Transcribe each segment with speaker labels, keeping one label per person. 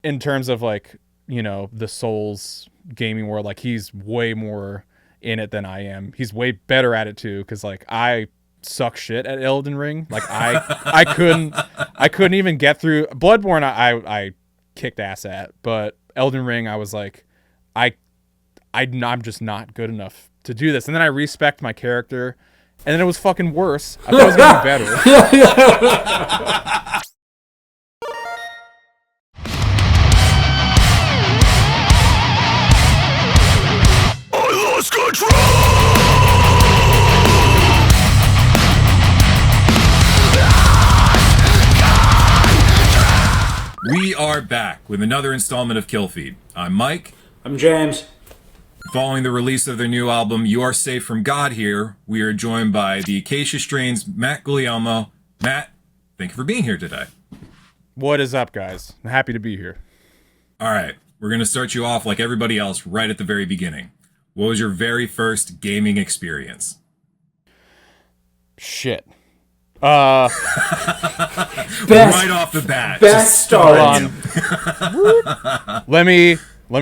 Speaker 1: in terms of like, the Souls gaming world, like he's way more in it than I am. He's way better at it too, because like I suck shit at Elden Ring. Like I couldn't even get through Bloodborne. I kicked ass at, but Elden Ring I was like I I'm just not good enough to do this. And then I respect my character, and then it was fucking worse. I thought it was gonna be better.
Speaker 2: I lost control!
Speaker 3: We are back with another installment of Kill Feed. I'm Mike.
Speaker 4: I'm James.
Speaker 3: Following the release of their new album, You Are Safe from God Here, we are joined by the Acacia Strain's Matt Guglielmo. Matt, thank you for being here today.
Speaker 1: What is up, guys? I'm happy to be here.
Speaker 3: All right, we're going to start you off like everybody else right at the very beginning. What was your very first gaming experience?
Speaker 1: Shit.
Speaker 3: Right off the bat.
Speaker 4: Best start.
Speaker 1: Let me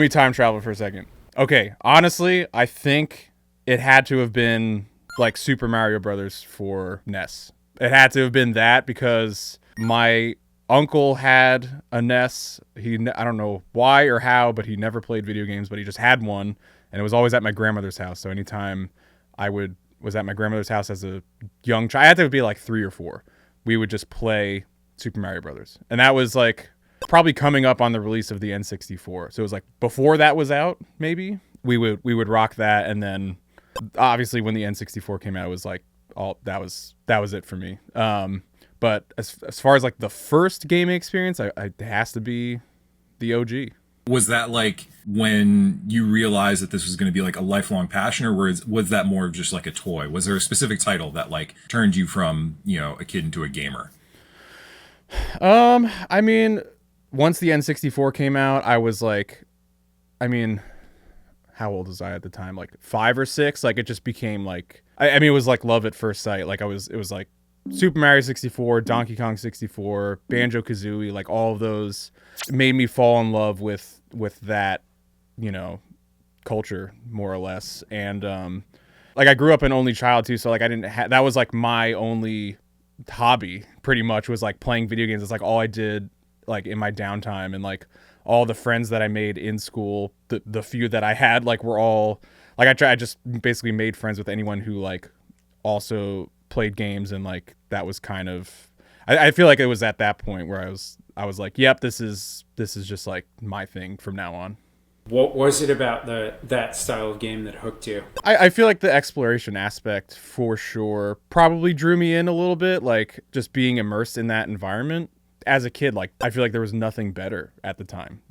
Speaker 1: time travel for a second. Okay, honestly, I think it had to have been like Super Mario Brothers for NES. It had to have been that because my uncle had a NES. I don't know why or how, but he never played video games, but he just had one, and it was always at my grandmother's house. So anytime I was at my grandmother's house as a young child, I had to be like 3 or 4. We would just play Super Mario Brothers, and that was like probably coming up on the release of the N64. So it was like before that was out, maybe we would rock that, and then obviously when the N64 came out, it was like all that was it for me. But as far as like the first gaming experience, it has to be the OG.
Speaker 3: Was that like when you realized that this was going to be like a lifelong passion, or was that more of just like a toy? Was there a specific title that like turned you from, a kid into a gamer?
Speaker 1: I mean, once the N64 came out, I was like, how old was I at the time? Like 5 or 6. Like it just became like, it was like love at first sight. Like it was like Super Mario 64, Donkey Kong 64, Banjo-Kazooie, like all of those made me fall in love with that, culture more or less. And like I grew up an only child too, so like I didn't that was like my only hobby pretty much, was like playing video games. It's like all I did like in my downtime, and like all the friends that I made in school, the few that I had, like were all like I just basically made friends with anyone who like also played games, and like that was kind of I feel like it was at that point where I was like, yep, this is just like my thing from now on.
Speaker 4: What was it about that style of game that hooked you?
Speaker 1: I feel like the exploration aspect for sure probably drew me in a little bit, like just being immersed in that environment as a kid. Like I feel like there was nothing better at the time,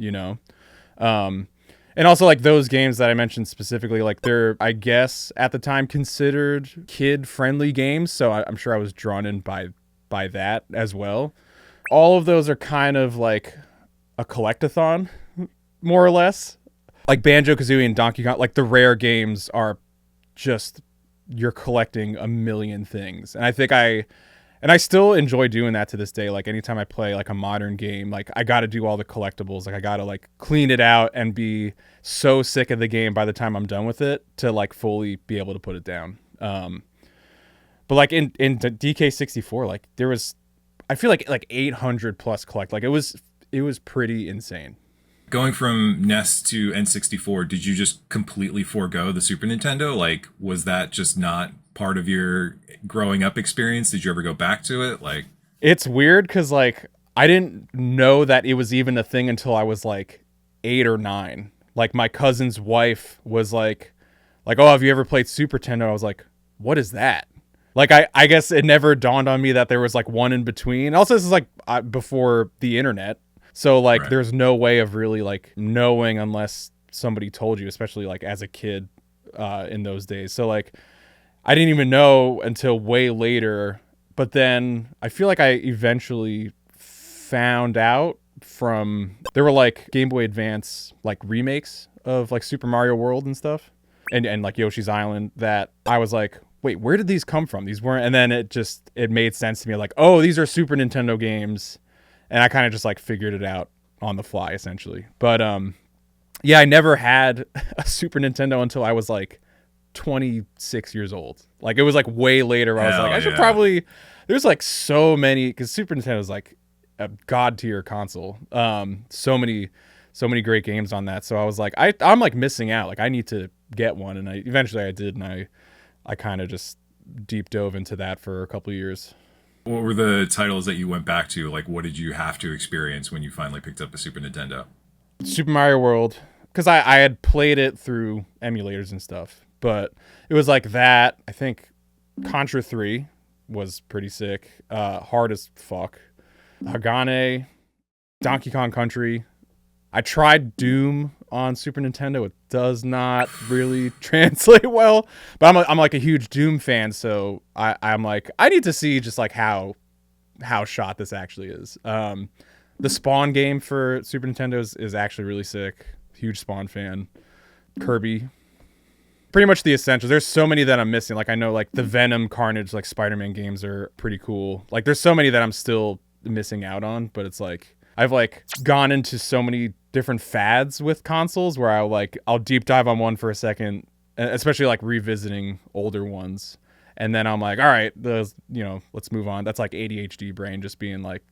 Speaker 1: and also like those games that I mentioned specifically, like they're, I guess at the time, considered kid friendly games. So I'm sure I was drawn in by that as well. All of those are kind of like a collectathon, more or less. Like Banjo-Kazooie and Donkey Kong, like the rare games are just, you're collecting a million things. And I think I still enjoy doing that to this day. Like anytime I play like a modern game, like I got to do all the collectibles. Like I got to like clean it out and be so sick of the game by the time I'm done with it to like fully be able to put it down. But like in DK64, like there was, I feel like 800 plus collect. Like it was pretty insane.
Speaker 3: Going from NES to N64, did you just completely forego the Super Nintendo? Like, was that just not part of your growing up experience? Did you ever go back to it? Like,
Speaker 1: it's weird because like I didn't know that it was even a thing until I was like 8 or 9. Like my cousin's wife was like, oh, have you ever played Super Nintendo? I was like, what is that? Like I guess it never dawned on me that there was like one in between. Also, this is like before the internet. So like right. There's no way of really like knowing unless somebody told you, especially like as a kid in those days. So like I didn't even know until way later. But then I feel like I eventually found out there were like Game Boy Advance like remakes of like Super Mario World and stuff, and like Yoshi's Island, that I was like, wait, where did these come from? These weren't, and then it made sense to me, like, oh, these are Super Nintendo games. And I kind of just like figured it out on the fly essentially. But yeah, I never had a Super Nintendo until I was like 26 years old. Like it was like way later where I was like, I should probably, there's like so many, because Super Nintendo is like a god tier console. So many great games on that. So I was like, I'm like missing out. Like I need to get one. And eventually I did. And I kind of just deep dove into that for a couple of years.
Speaker 3: What were the titles that you went back to? Like, what did you have to experience when you finally picked up a Super Nintendo?
Speaker 1: Super Mario World, because I had played it through emulators and stuff, but it was like that. I think Contra 3 was pretty sick, hard as fuck. Hagane, Donkey Kong Country. I tried Doom on Super Nintendo. It does not really translate well, but I'm like a huge Doom fan, so I'm like, I need to see just like how shot this actually is. The Spawn game for Super Nintendo is actually really sick. Huge Spawn fan. Kirby. Pretty much the essentials. There's so many that I'm missing. Like I know like the Venom, Carnage, like Spider-Man games are pretty cool. Like there's so many that I'm still missing out on, but it's like I've like gone into so many different fads with consoles where I'll deep dive on one for a second, especially like revisiting older ones. And then I'm like, all right, let's move on. That's like ADHD brain just being like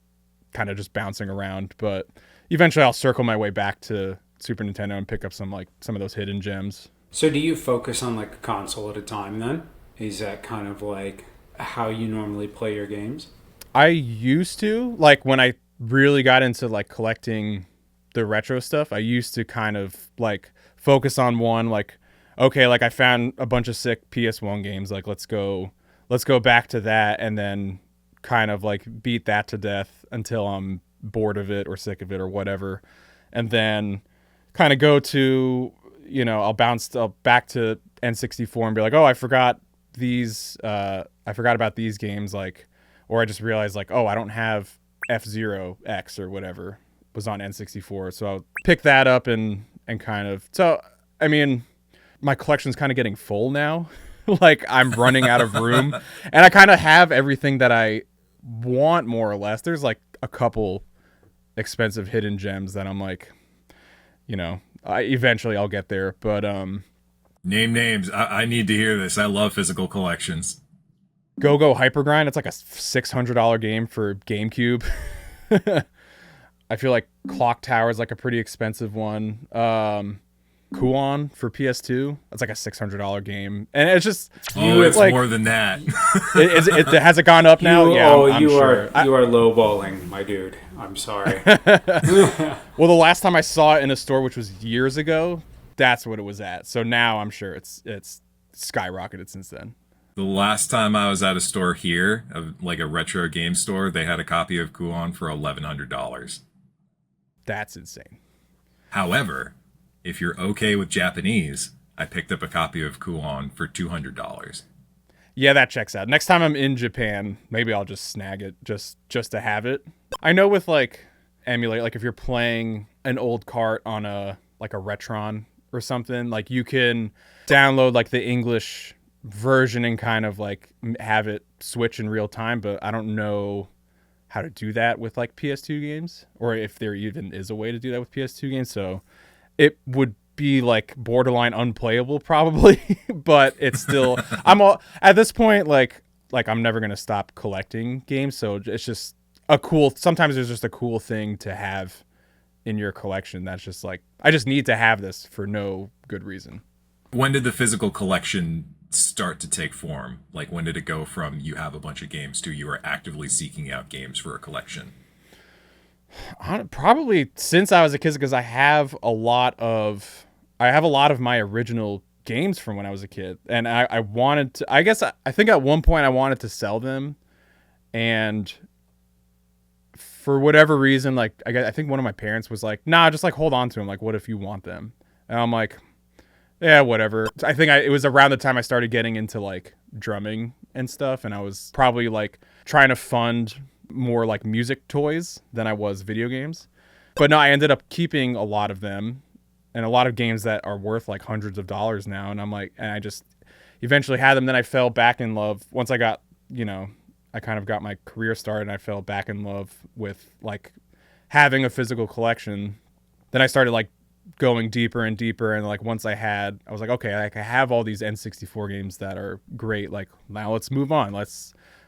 Speaker 1: kind of just bouncing around. But eventually I'll circle my way back to Super Nintendo and pick up some of those hidden gems.
Speaker 4: So do you focus on like a console at a time then? Is that kind of like how you normally play your games?
Speaker 1: I used to, like when I really got into like collecting the retro stuff, I used to kind of like focus on one, like, okay, like I found a bunch of sick PS1 games, like let's go back to that and then kind of like beat that to death until I'm bored of it or sick of it or whatever. And then kind of go to, I'll bounce back to N64 and be like, oh, I forgot about these games, like, or I just realized like, oh, I don't have F-Zero X or whatever was on N64. So I'll pick that up and kind of, so, I mean, my collection's kind of getting full now. Like I'm running out of room and I kind of have everything that I want more or less. There's like a couple expensive hidden gems that I'm like, eventually I'll get there, but
Speaker 3: name names. I need to hear this. I love physical collections.
Speaker 1: Go Hypergrind. It's like a $600 game for GameCube. I feel like Clock Tower is like a pretty expensive one. Kuon for PS2. That's like a $600 game, and it's just
Speaker 3: it's
Speaker 1: like,
Speaker 3: more than that.
Speaker 1: Has it gone up now? I'm sure.
Speaker 4: You are lowballing, my dude. I'm sorry.
Speaker 1: Well, the last time I saw it in a store, which was years ago, that's what it was at. So now I'm sure it's skyrocketed since then.
Speaker 3: The last time I was at a store here, like a retro game store, they had a copy of Kuon for $1,100.
Speaker 1: That's insane.
Speaker 3: However, if you're okay with Japanese, I picked up a copy of Kuon for $200.
Speaker 1: Yeah, that checks out. Next time I'm in Japan, maybe I'll just snag it just to have it. I know with like emulate, like if you're playing an old cart on a Retron or something, like you can download like the English version and kind of like have it switch in real time, but I don't know how to do that with like PS2 games, or if there even is a way to do that with PS2 games. So it would be like borderline unplayable probably, but it's still at this point like I'm never gonna stop collecting games, so it's just sometimes there's just a cool thing to have in your collection that's just like, I just need to have this for no good reason.
Speaker 3: When did the physical collection start to take form? Like when did it go from you have a bunch of games to you are actively seeking out games for a collection?
Speaker 1: Probably since I was a kid, because I have a lot of my original games from when I was a kid, and I wanted to, I think at one point I wanted to sell them, and for whatever reason, like I think one of my parents was like, nah, just like hold on to them, like what if you want them? And I'm like, yeah, whatever. I think it was around the time I started getting into like drumming and stuff, and I was probably like trying to fund more like music toys than I was video games. But no, I ended up keeping a lot of them, and a lot of games that are worth like hundreds of dollars now. And I'm like, and I just eventually had them. Then I fell back in love once I got, I kind of got my career started, and I fell back in love with like having a physical collection, then I started like going deeper and deeper. And like once I was like, okay, like I have all these N64 games that are great. Like now let's move on.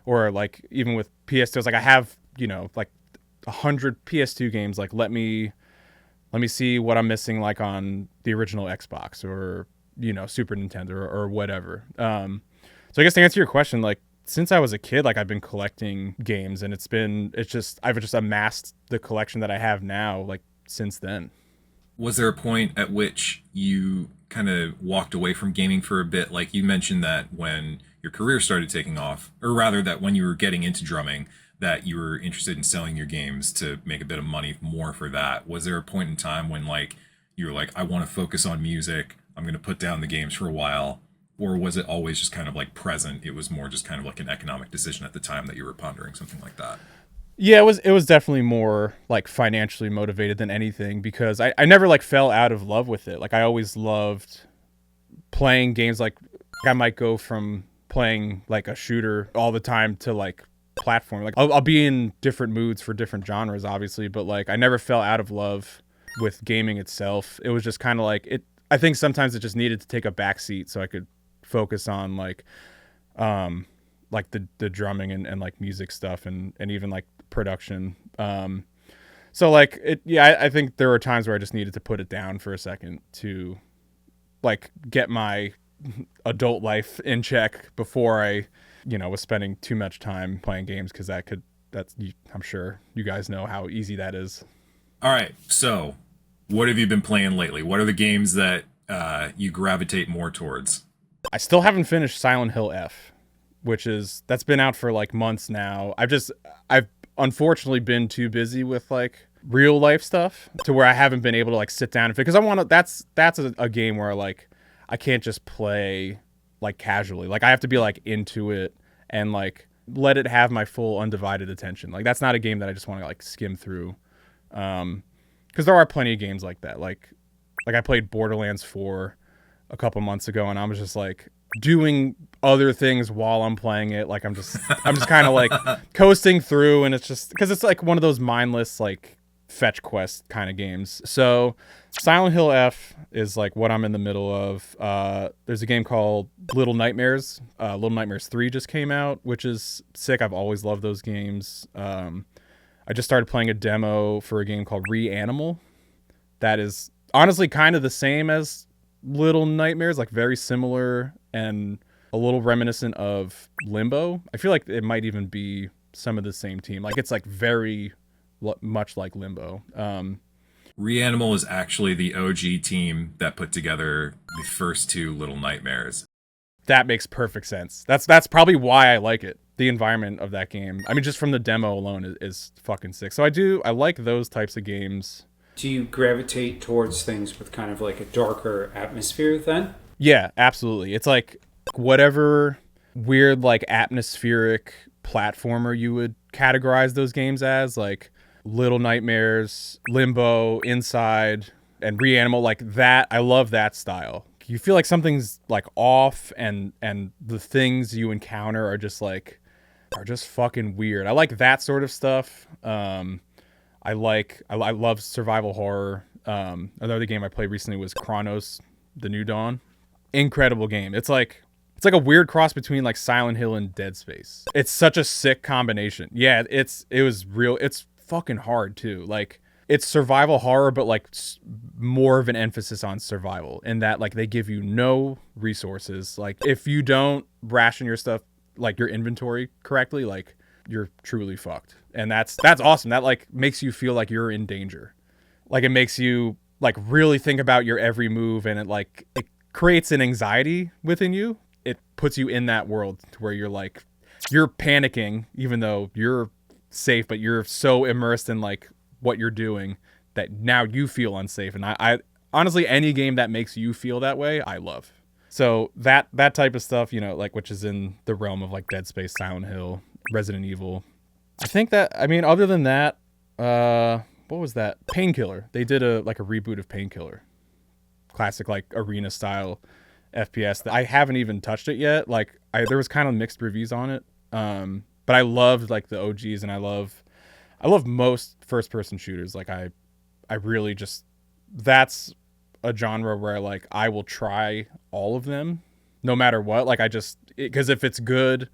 Speaker 1: Or like even with PS2, I was like, I have, like 100 PS2 games. Like let me see what I'm missing like on the original Xbox or, Super Nintendo or whatever. So I guess to answer your question, like since I was a kid, like I've been collecting games, and I've just amassed the collection that I have now, like since then.
Speaker 3: Was there a point at which you kind of walked away from gaming for a bit? Like you mentioned that when your career started taking off, or rather that when you were getting into drumming, that you were interested in selling your games to make a bit of money more for that. Was there a point in time when like you were like, I want to focus on music, I'm going to put down the games for a while? Or was it always just kind of like present? It was more just kind of like an economic decision at the time that you were pondering something like that.
Speaker 1: Yeah, it was definitely more like financially motivated than anything, because I never like fell out of love with it. Like I always loved playing games. Like I might go from playing like a shooter all the time to like platform. Like I'll be in different moods for different genres, obviously, but like I never fell out of love with gaming itself. It was just kind of like I think sometimes it just needed to take a backseat so I could focus on like the drumming and like music stuff and even like production. So like I think there were times where I just needed to put it down for a second to like get my adult life in check before I was spending too much time playing games, because I'm sure you guys know how easy that is.
Speaker 3: All right, so what have you been playing lately? What are the games that you gravitate more towards?
Speaker 1: I still haven't finished Silent Hill F, that's been out for like months now. I've unfortunately been too busy with like real life stuff to where I haven't been able to like sit down and because I want to. That's a game where like I can't just play like casually. Like I have to be like into it and like let it have my full undivided attention. Like that's not a game that I just want to like skim through. Because there are plenty of games like that. Like I played Borderlands 4 a couple months ago, and I was just like doing other things while I'm playing it. Like I'm just kind of like coasting through, and it's just because it's like one of those mindless like fetch quest kind of games. So Silent Hill F is like what I'm in the middle of. There's a game called Little Nightmares. Little Nightmares 3 just came out, which is sick. I've always loved those games. I just started playing a demo for a game called Reanimal. That is honestly kind of the same as Little Nightmares, like very similar and a little reminiscent of Limbo. I feel like it might even be some of the same team. Like it's like very much like Limbo.
Speaker 3: Reanimal is actually the OG team that put together the first two Little Nightmares.
Speaker 1: That makes perfect sense. That's probably why I like it. The environment of that game. I mean, just from the demo alone is fucking sick. So I like those types of games.
Speaker 4: Do you gravitate towards things with kind of like a darker atmosphere then?
Speaker 1: Yeah, absolutely. It's like whatever weird like atmospheric platformer you would categorize those games as, like Little Nightmares, Limbo, Inside, and Reanimal, like that. I love that style. You feel like something's like off, and the things you encounter are just fucking weird. I like that sort of stuff. I love survival horror. Another game I played recently was Chronos: The New Dawn. Incredible game. It's like a weird cross between like Silent Hill and Dead Space. It's such a sick combination. Yeah, it was real. It's fucking hard too. Like it's survival horror, but like more of an emphasis on survival in that like they give you no resources. Like if you don't ration your stuff, like your inventory correctly, like you're truly fucked. And that's awesome. That like makes you feel like you're in danger. Like it makes you like really think about your every move, and it creates an anxiety within you. It puts you in that world to where you're panicking even though you're safe, but you're so immersed in like what you're doing that now you feel unsafe. And I honestly, any game that makes you feel that way, I love. So that type of stuff, like which is in the realm of like Dead Space, Silent Hill, Resident Evil. I think that, I mean, other than that, what was that? Painkiller. They did a reboot of Painkiller. Classic like arena style FPS that I haven't even touched it yet. Like there was kind of mixed reviews on it. But I loved like the OGs, and I I love most first person shooters. Like I really just, that's a genre where like I will try all of them no matter what. Like because if it's good,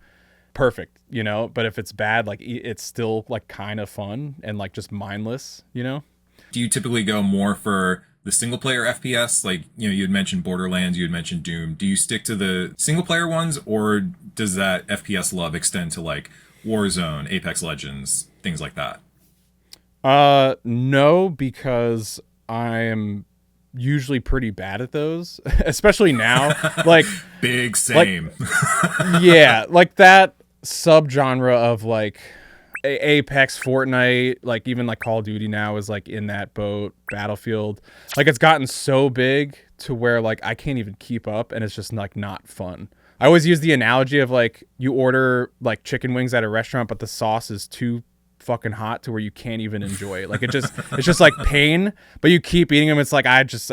Speaker 1: perfect, you know, but if it's bad, like it's still like kind of fun and like just mindless, you know.
Speaker 3: Do you typically go more for the single player FPS? Like, you know, you had mentioned Borderlands, you had mentioned Doom. Do you stick to the single player ones, or does that FPS love extend to like Warzone, Apex Legends, things like that?
Speaker 1: No, because I am usually pretty bad at those, especially now. Like
Speaker 3: Big same.
Speaker 1: Like, yeah, like that subgenre of like Apex, Fortnite, like even like Call of Duty now is like in that boat. Battlefield, like it's gotten so big to where like I can't even keep up, and it's just like not fun. I always use the analogy of like you order like chicken wings at a restaurant, but the sauce is too fucking hot to where you can't even enjoy it. Like it's just like pain, but you keep eating them. It's like I'm just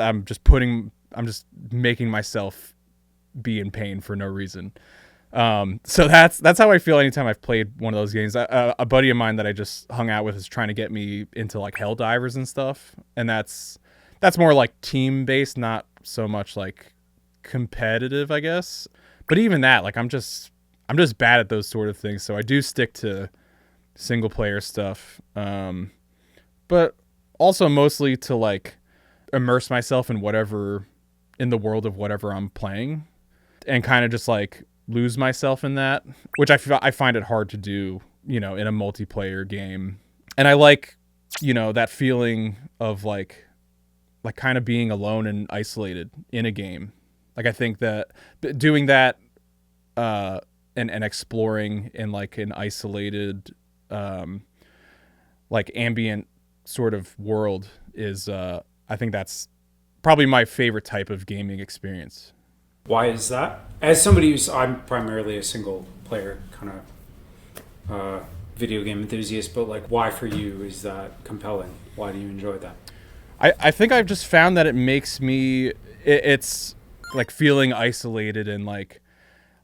Speaker 1: making myself be in pain for no reason. So that's how I feel anytime I've played one of those games. A buddy of mine that I just hung out with is trying to get me into like Helldivers and stuff, and that's more like team based, not so much like competitive, I guess. But even that, like I'm just bad at those sort of things, so I do stick to single player stuff, but also mostly to like immerse myself in the world of whatever I'm playing, and kind of just like lose myself in that, which I find it hard to do, you know, in a multiplayer game. And I like, you know, that feeling of like kind of being alone and isolated in a game. Like I think that doing that and exploring in like an isolated like ambient sort of world is I think that's probably my favorite type of gaming experience.
Speaker 4: Why is that? As somebody I'm primarily a single player kind of video game enthusiast, but like, why for you is that compelling? Why do you enjoy that?
Speaker 1: I think I've just found that it makes me, it's like feeling isolated, and like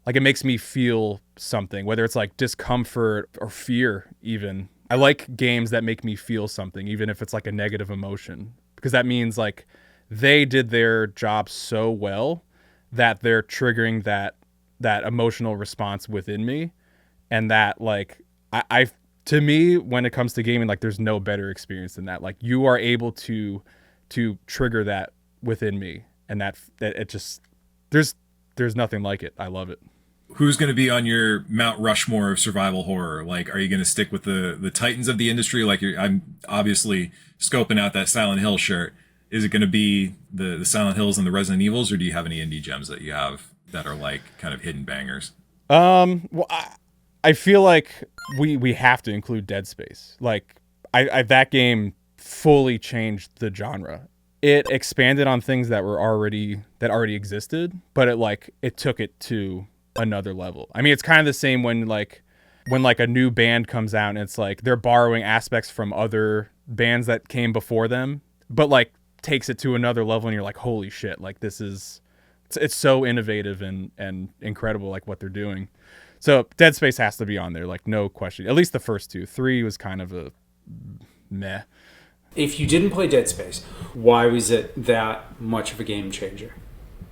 Speaker 1: it makes me feel something, whether it's like discomfort or fear even. I like games that make me feel something, even if it's like a negative emotion, because that means like they did their job so well that they're triggering that emotional response within me. And that like I to me, when it comes to gaming, like there's no better experience than that. Like you are able to trigger that within me, and that it just there's nothing like it. I love it.
Speaker 3: Who's going to be on your Mount Rushmore of survival horror? Like, are you going to stick with the titans of the industry? Like, I'm obviously scoping out that Silent Hill shirt. Is it going to be the Silent Hills and the Resident Evils, or do you have any indie gems that you have that are like kind of hidden bangers?
Speaker 1: Well, I feel like we have to include Dead Space. Like, I that game fully changed the genre. It expanded on things that already existed, but it took it to another level. I mean, it's kind of the same when a new band comes out and it's like they're borrowing aspects from other bands that came before them, but like takes it to another level, and you're like, holy shit, like this is it's so innovative and incredible, like what they're doing. So Dead Space has to be on there, like no question. At least the first two. 3 was kind of a meh.
Speaker 4: If you didn't play Dead Space, why was it that much of a game changer?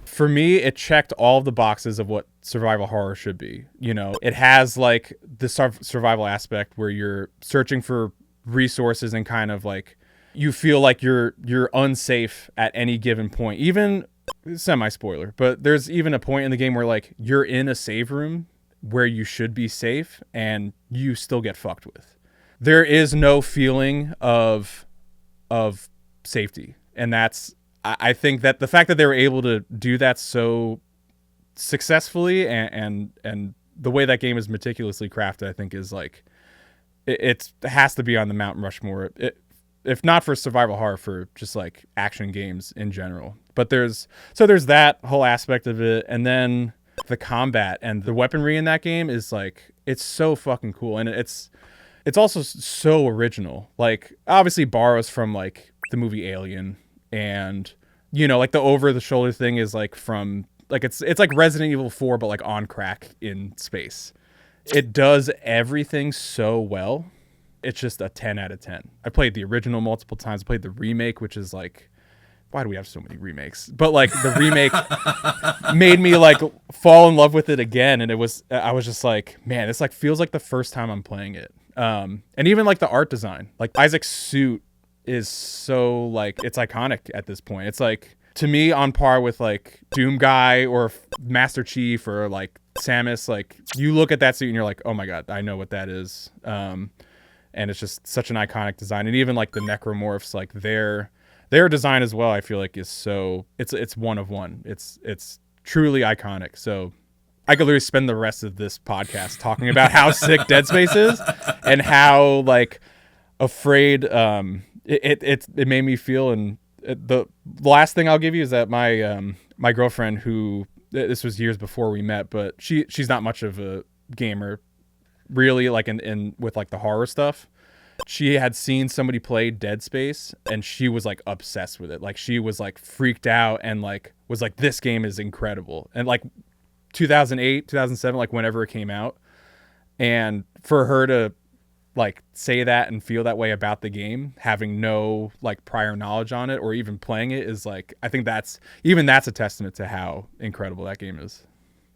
Speaker 1: For me, it checked all of the boxes of what survival horror should be. You know, it has like the survival aspect where you're searching for resources, and kind of like you feel like you're unsafe at any given point. Even semi-spoiler, but there's even a point in the game where like you're in a save room where you should be safe and you still get fucked with. There is no feeling of safety, and that's, I think that the fact that they were able to do that so successfully, and the way that game is meticulously crafted, I think is like it has to be on the Mount Rushmore. If not for survival horror, for just like action games in general. But there's that whole aspect of it, and then the combat and the weaponry in that game is like, it's so fucking cool, and it's also so original. Like obviously borrows from like the movie Alien, and you know, like the over the shoulder thing is like from like it's like Resident Evil 4 but like on crack in space. It does everything so well it's just a 10 out of 10. I played the original multiple times. I played the remake, which is like, why do we have so many remakes? But like the remake made me like fall in love with it again. And I was just like, man, this like feels like the first time I'm playing it. And even like the art design, like Isaac's suit is so like, it's iconic at this point. It's like, to me, on par with like Doom Guy or Master Chief or like Samus. Like you look at that suit and you're like, oh my God, I know what that is. And it's just such an iconic design. And even like the necromorphs, like their design as well, I feel like is so, it's one of one. It's truly iconic. So I could literally spend the rest of this podcast talking about how sick Dead Space is and how like afraid it made me feel. And the last thing I'll give you is that my girlfriend, who this was years before we met, but she's not much of a gamer really, like in with like the horror stuff. She had seen somebody play Dead Space and she was like obsessed with it. Like she was like freaked out and like was like, this game is incredible. And like 2008, 2007, like whenever it came out, and for her to like say that and feel that way about the game, having no like prior knowledge on it or even playing it, is like, I think that's a testament to how incredible that game is.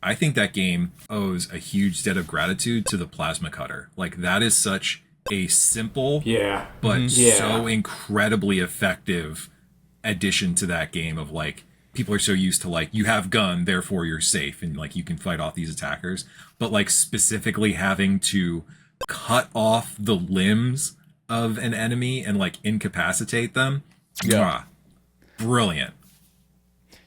Speaker 3: I think that game owes a huge debt of gratitude to the plasma cutter. Like that is such a simple but so incredibly effective addition to that game of like, people are so used to like, you have gun, therefore you're safe and like you can fight off these attackers, but like specifically having to cut off the limbs of an enemy and like incapacitate them. Yeah. Brilliant.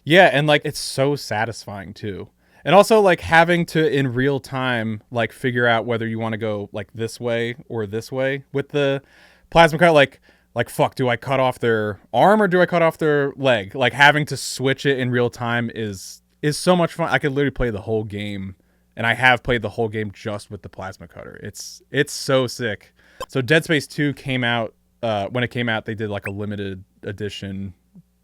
Speaker 1: Yeah, and like it's so satisfying too. And also like having to in real time like figure out whether you want to go like this way or this way with the plasma cut, like fuck, do I cut off their arm or do I cut off their leg? Like having to switch it in real time is so much fun. I could literally play the whole game. And I have played the whole game just with the plasma cutter. It's so sick. So Dead Space 2 came out, when it came out, they did like a limited edition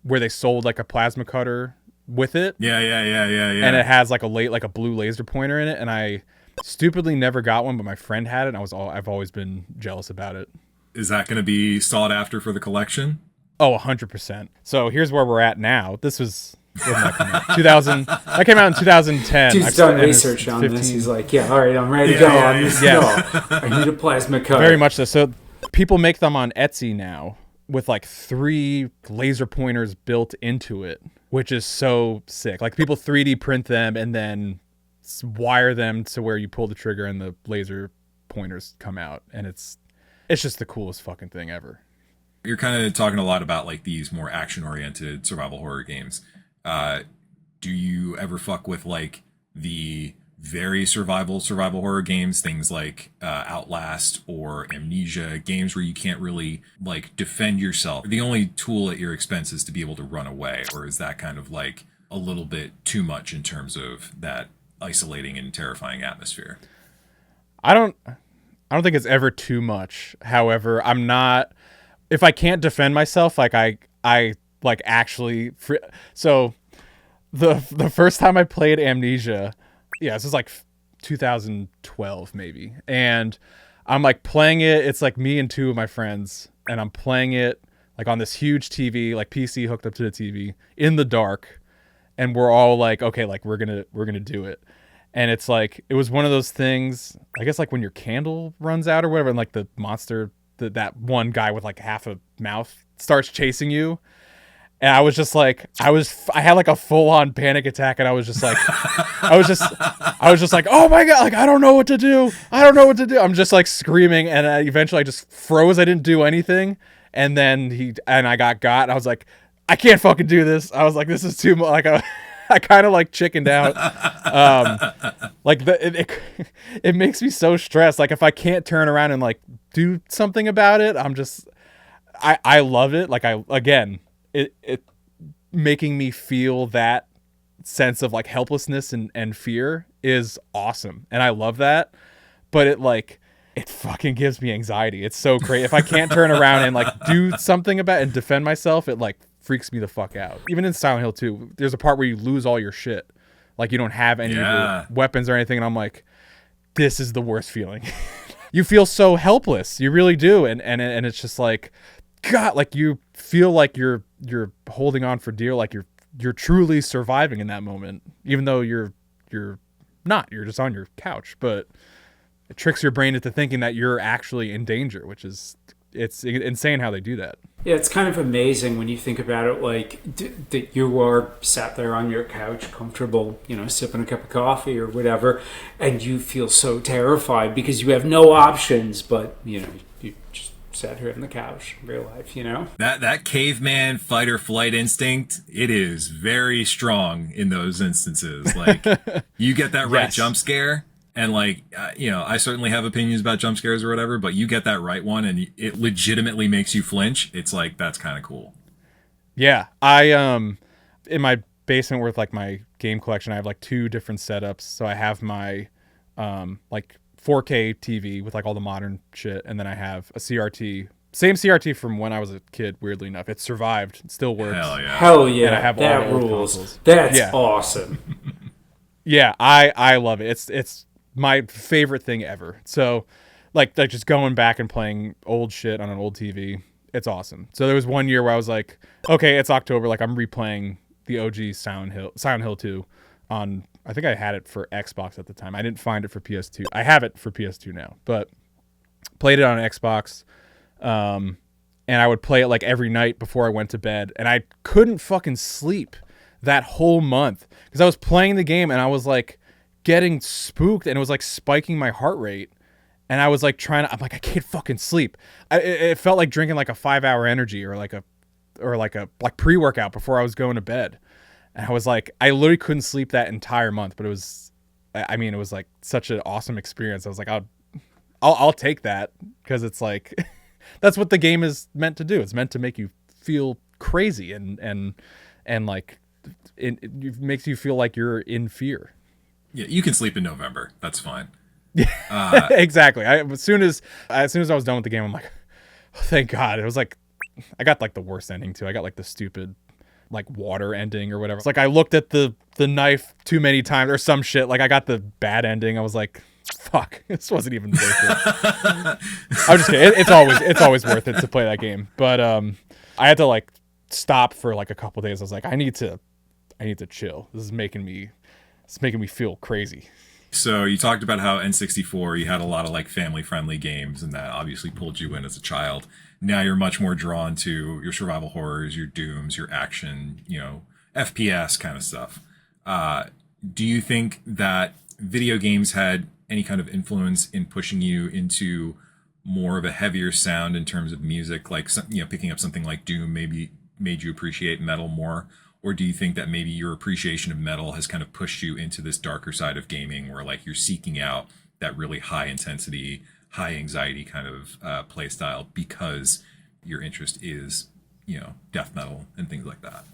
Speaker 1: where they sold like a plasma cutter with it.
Speaker 3: Yeah.
Speaker 1: And it has like a blue laser pointer in it. And I stupidly never got one, but my friend had it. And I've always been jealous about it.
Speaker 3: Is that going to be sought after for the collection?
Speaker 1: Oh, 100%. So here's where we're at now. This was... 2000. That came out in 2010.
Speaker 4: Dude's done research on this. He's like, yeah, all right, I'm ready to go on this. No, I need a plasma cutter.
Speaker 1: Very much so. So people make them on Etsy now with like 3 laser pointers built into it, which is so sick. Like people 3D print them and then wire them to where you pull the trigger and the laser pointers come out, and it's just the coolest fucking thing ever.
Speaker 3: You're kind of talking a lot about like these more action-oriented survival horror games. Do you ever fuck with like the very survival horror games, things like Outlast or Amnesia, games where you can't really like defend yourself? The only tool at your expense is to be able to run away, or is that kind of like a little bit too much in terms of that isolating and terrifying atmosphere?
Speaker 1: I don't think it's ever too much. However, I'm not, if I can't defend myself, like I like actually so the first time I played Amnesia, this was like 2012 maybe, and I'm like playing it, it's like me and 2 of my friends, and I'm playing it like on this huge TV, like PC hooked up to the TV in the dark, and we're all like, okay, like we're gonna do it. And it's like, it was one of those things, I guess like when your candle runs out or whatever, and like the monster, that one guy with like half a mouth starts chasing you. And I was just like, I had like a full on panic attack, and I was just like, I was just like, oh my God, like, I don't know what to do. I'm just like screaming. And eventually I just froze. I didn't do anything. And then I got, and I was like, I can't fucking do this. I was like, this is too much. Like, I kind of like chickened out. Like it makes me so stressed. Like if I can't turn around and like do something about it, I love it. Like it making me feel that sense of like helplessness and fear is awesome. And I love that, but it fucking gives me anxiety. It's so great. If I can't turn around and like do something about it and defend myself, it like freaks me the fuck out. Even in Silent Hill 2, there's a part where you lose all your shit. Like you don't have any of your weapons or anything. And I'm like, this is the worst feeling. you feel so helpless. You really do. And it's just like, God, like you feel like you're holding on for dear, like you're truly surviving in that moment, even though you're not, you're just on your couch, but it tricks your brain into thinking that you're actually in danger, which is, it's insane how they do that.
Speaker 4: Yeah, it's kind of amazing when you think about it, like that you are sat there on your couch, comfortable, sipping a cup of coffee or whatever, and you feel so terrified because you have no options, but, you just sat here on the couch in real life,
Speaker 3: That caveman fight or flight instinct, it is very strong in those instances. Like, you get that right jump scare. And like, I certainly have opinions about jump scares or whatever, but you get that right one and it legitimately makes you flinch. It's like, that's kind of cool.
Speaker 1: Yeah. I, in my basement with like my game collection, I have like 2 different setups. So I have my, like 4K TV with like all the modern shit. And then I have a CRT, same CRT from when I was a kid, weirdly enough. It survived. It still works.
Speaker 4: Hell yeah.
Speaker 1: And I have
Speaker 4: that
Speaker 1: all
Speaker 4: rules.
Speaker 1: consoles.
Speaker 4: That's awesome.
Speaker 1: Yeah. I love it. It's my favorite thing ever. So like just going back and playing old shit on an old TV, it's awesome. So there was one year where I was like, okay, it's October, like I'm replaying the OG Silent Hill 2 on, I think I had it for Xbox at the time. I didn't find it for PS2. I have it for PS2 now, but played it on Xbox. And I would play it like every night before I went to bed, and I couldn't fucking sleep that whole month because I was playing the game and I was like getting spooked, and it was like spiking my heart rate, and I was like I'm like, I can't fucking sleep. It felt like drinking like a 5-hour energy or like pre-workout before I was going to bed, and I was like, I literally couldn't sleep that entire month. But it was like such an awesome experience. I was like, I'll take that, because it's like that's what the game is meant to do. It's meant to make you feel crazy and like it makes you feel like you're in fear.
Speaker 3: Yeah, you can sleep in November. That's fine.
Speaker 1: Exactly. As soon as I was done with the game, I'm like, oh, thank God. It was like, I got like the worst ending too. I got like the stupid like water ending or whatever. It's like I looked at the knife too many times or some shit. Like I got the bad ending. I was like, fuck, this wasn't even worth it. I'm just kidding. It's always worth it to play that game. But I had to like stop for like a couple days. I was like, I need to chill. This is making me feel crazy.
Speaker 3: So you talked about how N64, you had a lot of like family friendly games, and that obviously pulled you in as a child. Now you're much more drawn to your survival horrors, your Dooms, your action, FPS kind of stuff. Do you think that video games had any kind of influence in pushing you into more of a heavier sound in terms of music? Like, picking up something like Doom maybe made you appreciate metal more? Or do you think that maybe your appreciation of metal has kind of pushed you into this darker side of gaming where like you're seeking out that really high intensity, high anxiety kind of play style because your interest is, death metal and things like that?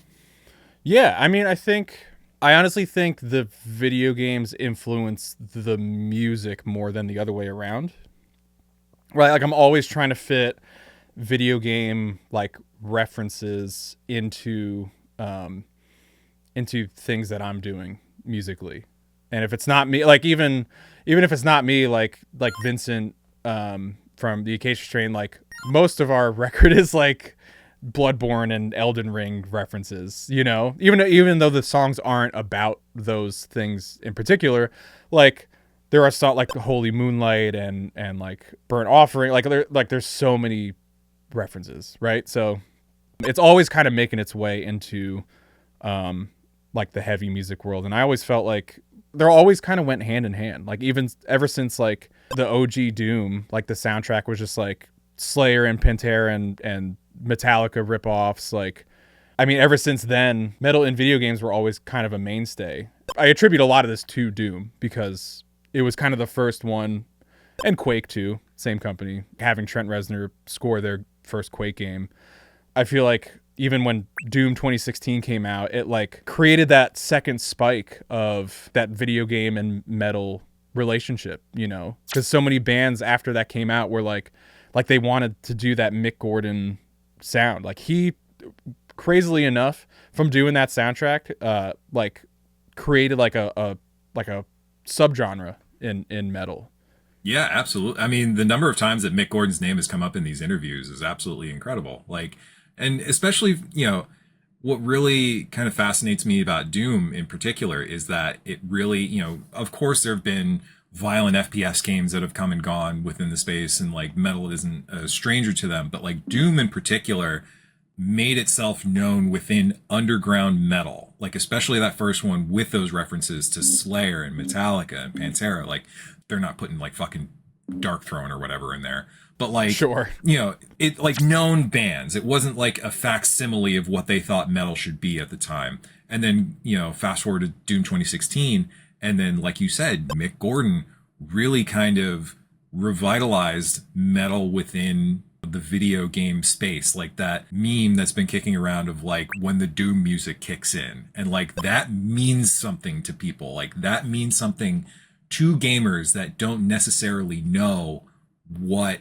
Speaker 1: Yeah, I mean, I honestly think the video games influence the music more than the other way around. Right? Like I'm always trying to fit video game like references into things that I'm doing musically. And if it's not me, like even if it's not me, like Vincent from the Acacia Strain, like most of our record is like Bloodborne and Elden Ring references, even though the songs aren't about those things in particular. Like there are songs like Holy Moonlight and like Burnt Offering, like there's so many references, right? So it's always kind of making its way into like the heavy music world, and I always felt like they're always kind of went hand in hand. Like even ever since like the OG Doom, like the soundtrack was just like Slayer and Pantera and Metallica ripoffs. Like, I mean, ever since then, metal in video games were always kind of a mainstay. I attribute a lot of this to Doom because it was kind of the first one, and Quake too, same company, having Trent Reznor score their first Quake game. I feel like even when Doom 2016 came out, it like created that second spike of that video game and metal relationship, because so many bands after that came out were like they wanted to do that Mick Gordon sound. Like he, crazily enough, from doing that soundtrack, like created like a subgenre in metal,
Speaker 3: Yeah, absolutely. I mean, the number of times that Mick Gordon's name has come up in these interviews is absolutely incredible. Like, and especially, what really kind of fascinates me about Doom in particular is that it really, of course there have been violent FPS games that have come and gone within the space, and like metal isn't a stranger to them, but like Doom in particular made itself known within underground metal, like especially that first one with those references to Slayer and Metallica and Pantera. Like, they're not putting like fucking Dark Throne or whatever in there, but like,
Speaker 1: Sure.
Speaker 3: it like known bands. It wasn't like a facsimile of what they thought metal should be at the time. And then, fast forward to Doom 2016, and then, like you said, Mick Gordon really kind of revitalized metal within the video game space. Like that meme that's been kicking around of like when the Doom music kicks in, and like that means something to people. Like that means something to gamers that don't necessarily know what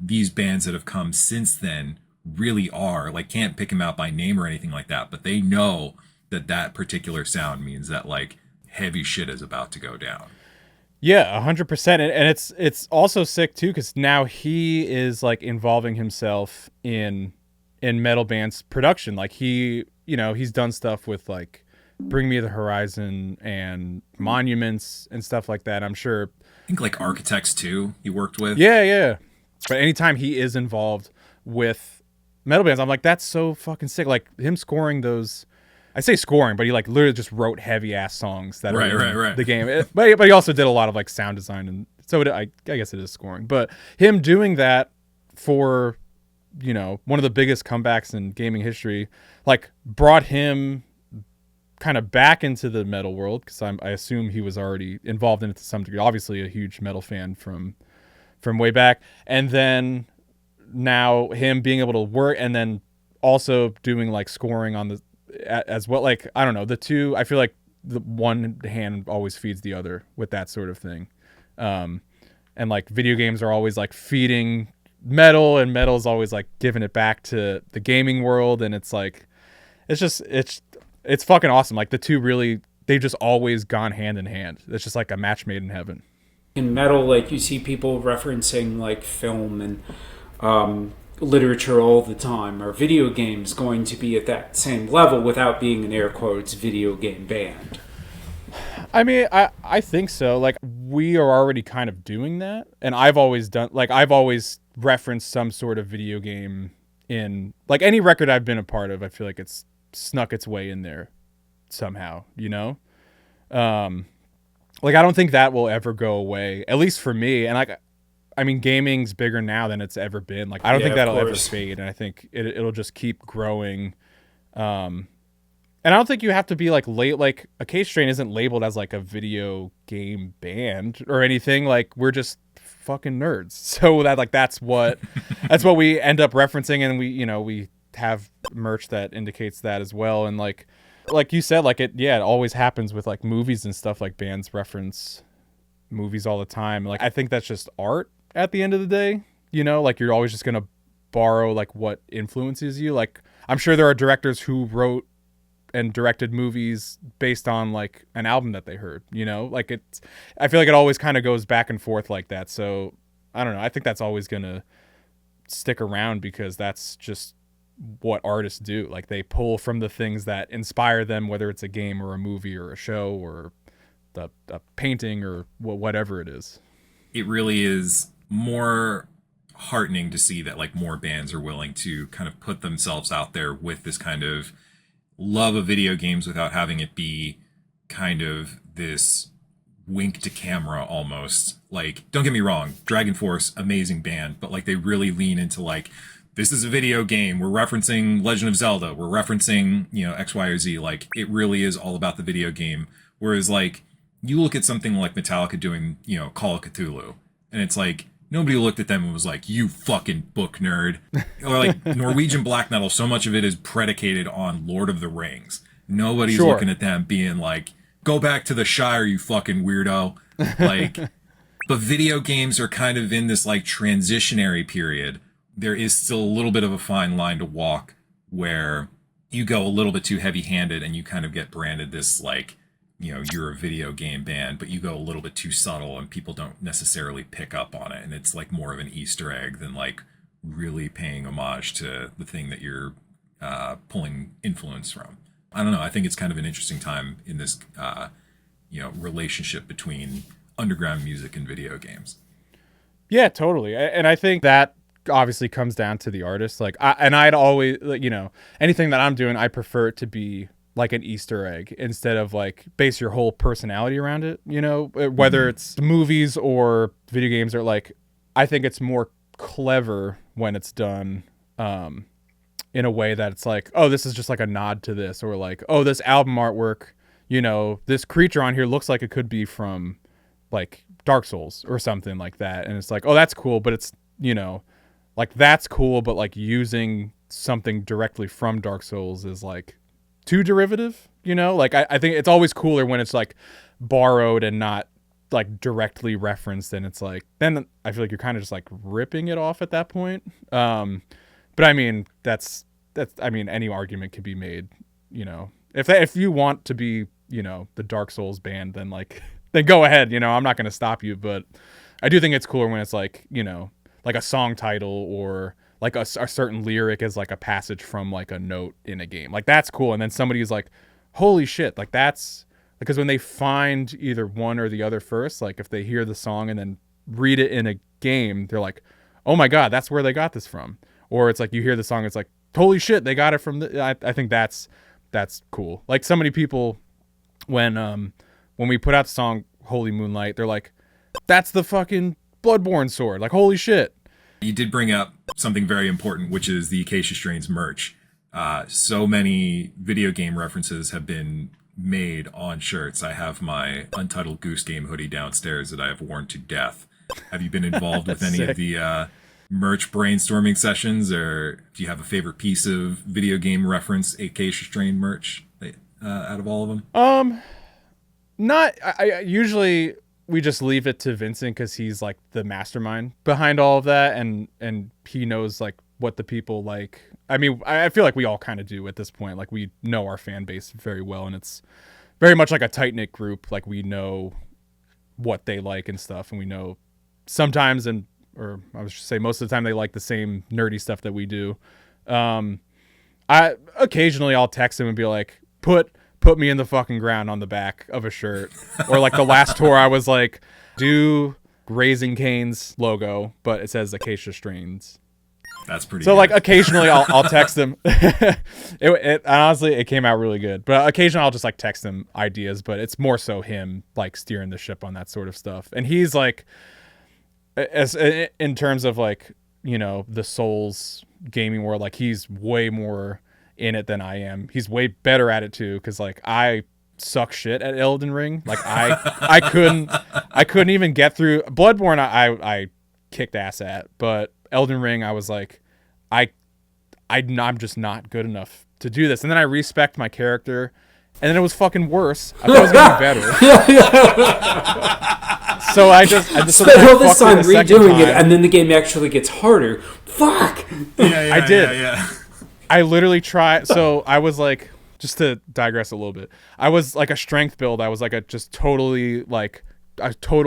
Speaker 3: these bands that have come since then really are. Like, can't pick them out by name or anything like that, but they know that that particular sound means that like heavy shit is about to go down.
Speaker 1: Yeah, 100%. And it's also sick too, because now he is like involving himself in metal bands production. Like he's done stuff with like Bring Me the Horizon and Monuments and stuff like that. I'm sure.
Speaker 3: I think like Architects too, he worked with.
Speaker 1: Yeah. But anytime he is involved with metal bands, I'm like, that's so fucking sick. Like him scoring those. I say scoring, but he like literally just wrote heavy ass songs that are in the game. But he also did a lot of like sound design, and so I guess it is scoring. But him doing that for one of the biggest comebacks in gaming history, like brought him kind of back into the metal world, because I assume he was already involved in it to some degree. Obviously, a huge metal fan from way back, and then now him being able to work, and then also doing like scoring on the as well. Like, I don't know, the two, I feel like the one hand always feeds the other with that sort of thing. And like video games are always like feeding metal, and metal's always like giving it back to the gaming world. And it's like, it's fucking awesome. Like the two really, they've just always gone hand in hand. It's just like a match made in heaven.
Speaker 4: In metal, like you see people referencing like film and literature all the time. Are video games going to be at that same level without being an air quotes video game band?
Speaker 1: I mean, I think so. Like, we are already kind of doing that, and I've always referenced some sort of video game in like any record I've been a part of. I feel like it's snuck its way in there somehow, like I don't think that will ever go away, at least for me. And like, I mean, gaming's bigger now than it's ever been. Like, I don't think that'll ever fade, and I think it'll just keep growing. And I don't think you have to be like like Acacia Strain isn't labeled as like a video game band or anything. Like, we're just fucking nerds. So that's what we end up referencing, and we have merch that indicates that as well. And like you said, like it always happens with like movies and stuff. Like, bands reference movies all the time. Like, I think that's just art at the end of the day, like you're always just going to borrow like what influences you. Like, I'm sure there are directors who wrote and directed movies based on like an album that they heard, like I feel like it always kind of goes back and forth like that. So I don't know. I think that's always going to stick around, because that's just what artists do. Like, they pull from the things that inspire them, whether it's a game or a movie or a show or a painting or whatever it is.
Speaker 3: It really is more heartening to see that like more bands are willing to kind of put themselves out there with this kind of love of video games without having it be kind of this wink to camera almost. Like, don't get me wrong, Dragon Force, amazing band, but like they really lean into like, this is a video game, we're referencing Legend of Zelda, we're referencing, X, Y, or Z. Like, it really is all about the video game. Whereas like, you look at something like Metallica doing, Call of Cthulhu, and it's like, nobody looked at them and was like, you fucking book nerd. Or like Norwegian black metal, so much of it is predicated on Lord of the Rings. Nobody's looking at them being like, go back to the Shire, you fucking weirdo. Like, but video games are kind of in this like transitionary period. There is still a little bit of a fine line to walk where you go a little bit too heavy handed and you kind of get branded this like you're a video game band, but you go a little bit too subtle and people don't necessarily pick up on it, and it's like more of an Easter egg than like really paying homage to the thing that you're pulling influence from. I don't know. I think it's kind of an interesting time in this relationship between underground music and video games.
Speaker 1: Yeah, totally. And I think that obviously comes down to the artist. Like, I'd always, anything that I'm doing, I prefer it to be like an Easter egg instead of like base your whole personality around it, whether it's movies or video games, or like, I think it's more clever when it's done in a way that it's like, oh, this is just like a nod to this, or like, oh, this album artwork, this creature on here looks like it could be from like Dark Souls or something like that. And it's like, oh, that's cool. But it's, like that's cool. But like using something directly from Dark Souls is like too derivative, like I think it's always cooler when it's like borrowed and not like directly referenced. And it's like, then I feel like you're kind of just like ripping it off at that point. But I mean, that's any argument could be made, if you want to be, the Dark Souls band, then like, then go ahead, I'm not going to stop you. But I do think it's cooler when it's like, like a song title, or like a certain lyric is like a passage from like a note in a game. Like that's cool. And then somebody's like, holy shit. Like that's because when they find either one or the other first, like if they hear the song and then read it in a game, they're like, oh my God, that's where they got this from. Or it's like you hear the song, it's like, holy shit, they got it from I think that's cool. Like so many people when we put out the song Holy Moonlight, they're like, that's the fucking Bloodborne sword. Like, holy shit.
Speaker 3: You did bring up something very important, which is the Acacia Strains merch. So many video game references have been made on shirts. I have my Untitled Goose Game hoodie downstairs that I have worn to death. Have you been involved with any of the merch brainstorming sessions, or do you have a favorite piece of video game reference Acacia Strain merch out of all of them?
Speaker 1: Not. I usually we just leave it to Vincent because he's like the mastermind behind all of that, and he knows like what the people like. I mean, I feel like we all kind of do at this point. Like we know our fan base very well, and it's very much like a tight knit group. Like we know what they like and stuff, and we know sometimes, or I was just say most of the time, they like the same nerdy stuff that we do. I occasionally I'll text him and be like, put me in the fucking ground on the back of a shirt. Or like the last tour, I was like, do Raising Cane's logo, but it says Acacia Strains.
Speaker 3: That's pretty
Speaker 1: so
Speaker 3: good.
Speaker 1: Like occasionally I'll text him. it honestly, it came out really good. But occasionally I'll just like text him ideas, but it's more so him like steering the ship on that sort of stuff. And he's like, as in terms of like, the Souls gaming world, like he's way more in it than I am. He's way better at it too, because like I suck shit at Elden Ring. Like I couldn't even get through Bloodborne. I kicked ass at, but Elden Ring I was like I'm just not good enough to do this. And then I respect my character, and then it was fucking worse. I thought it was gonna be better. So I just
Speaker 4: spent all this time redoing it, and then the game actually gets harder. Fuck.
Speaker 3: Yeah,
Speaker 1: I did.
Speaker 3: Yeah.
Speaker 1: I literally tried. So I was like, just to digress a little bit, I was like a strength build. I was like a total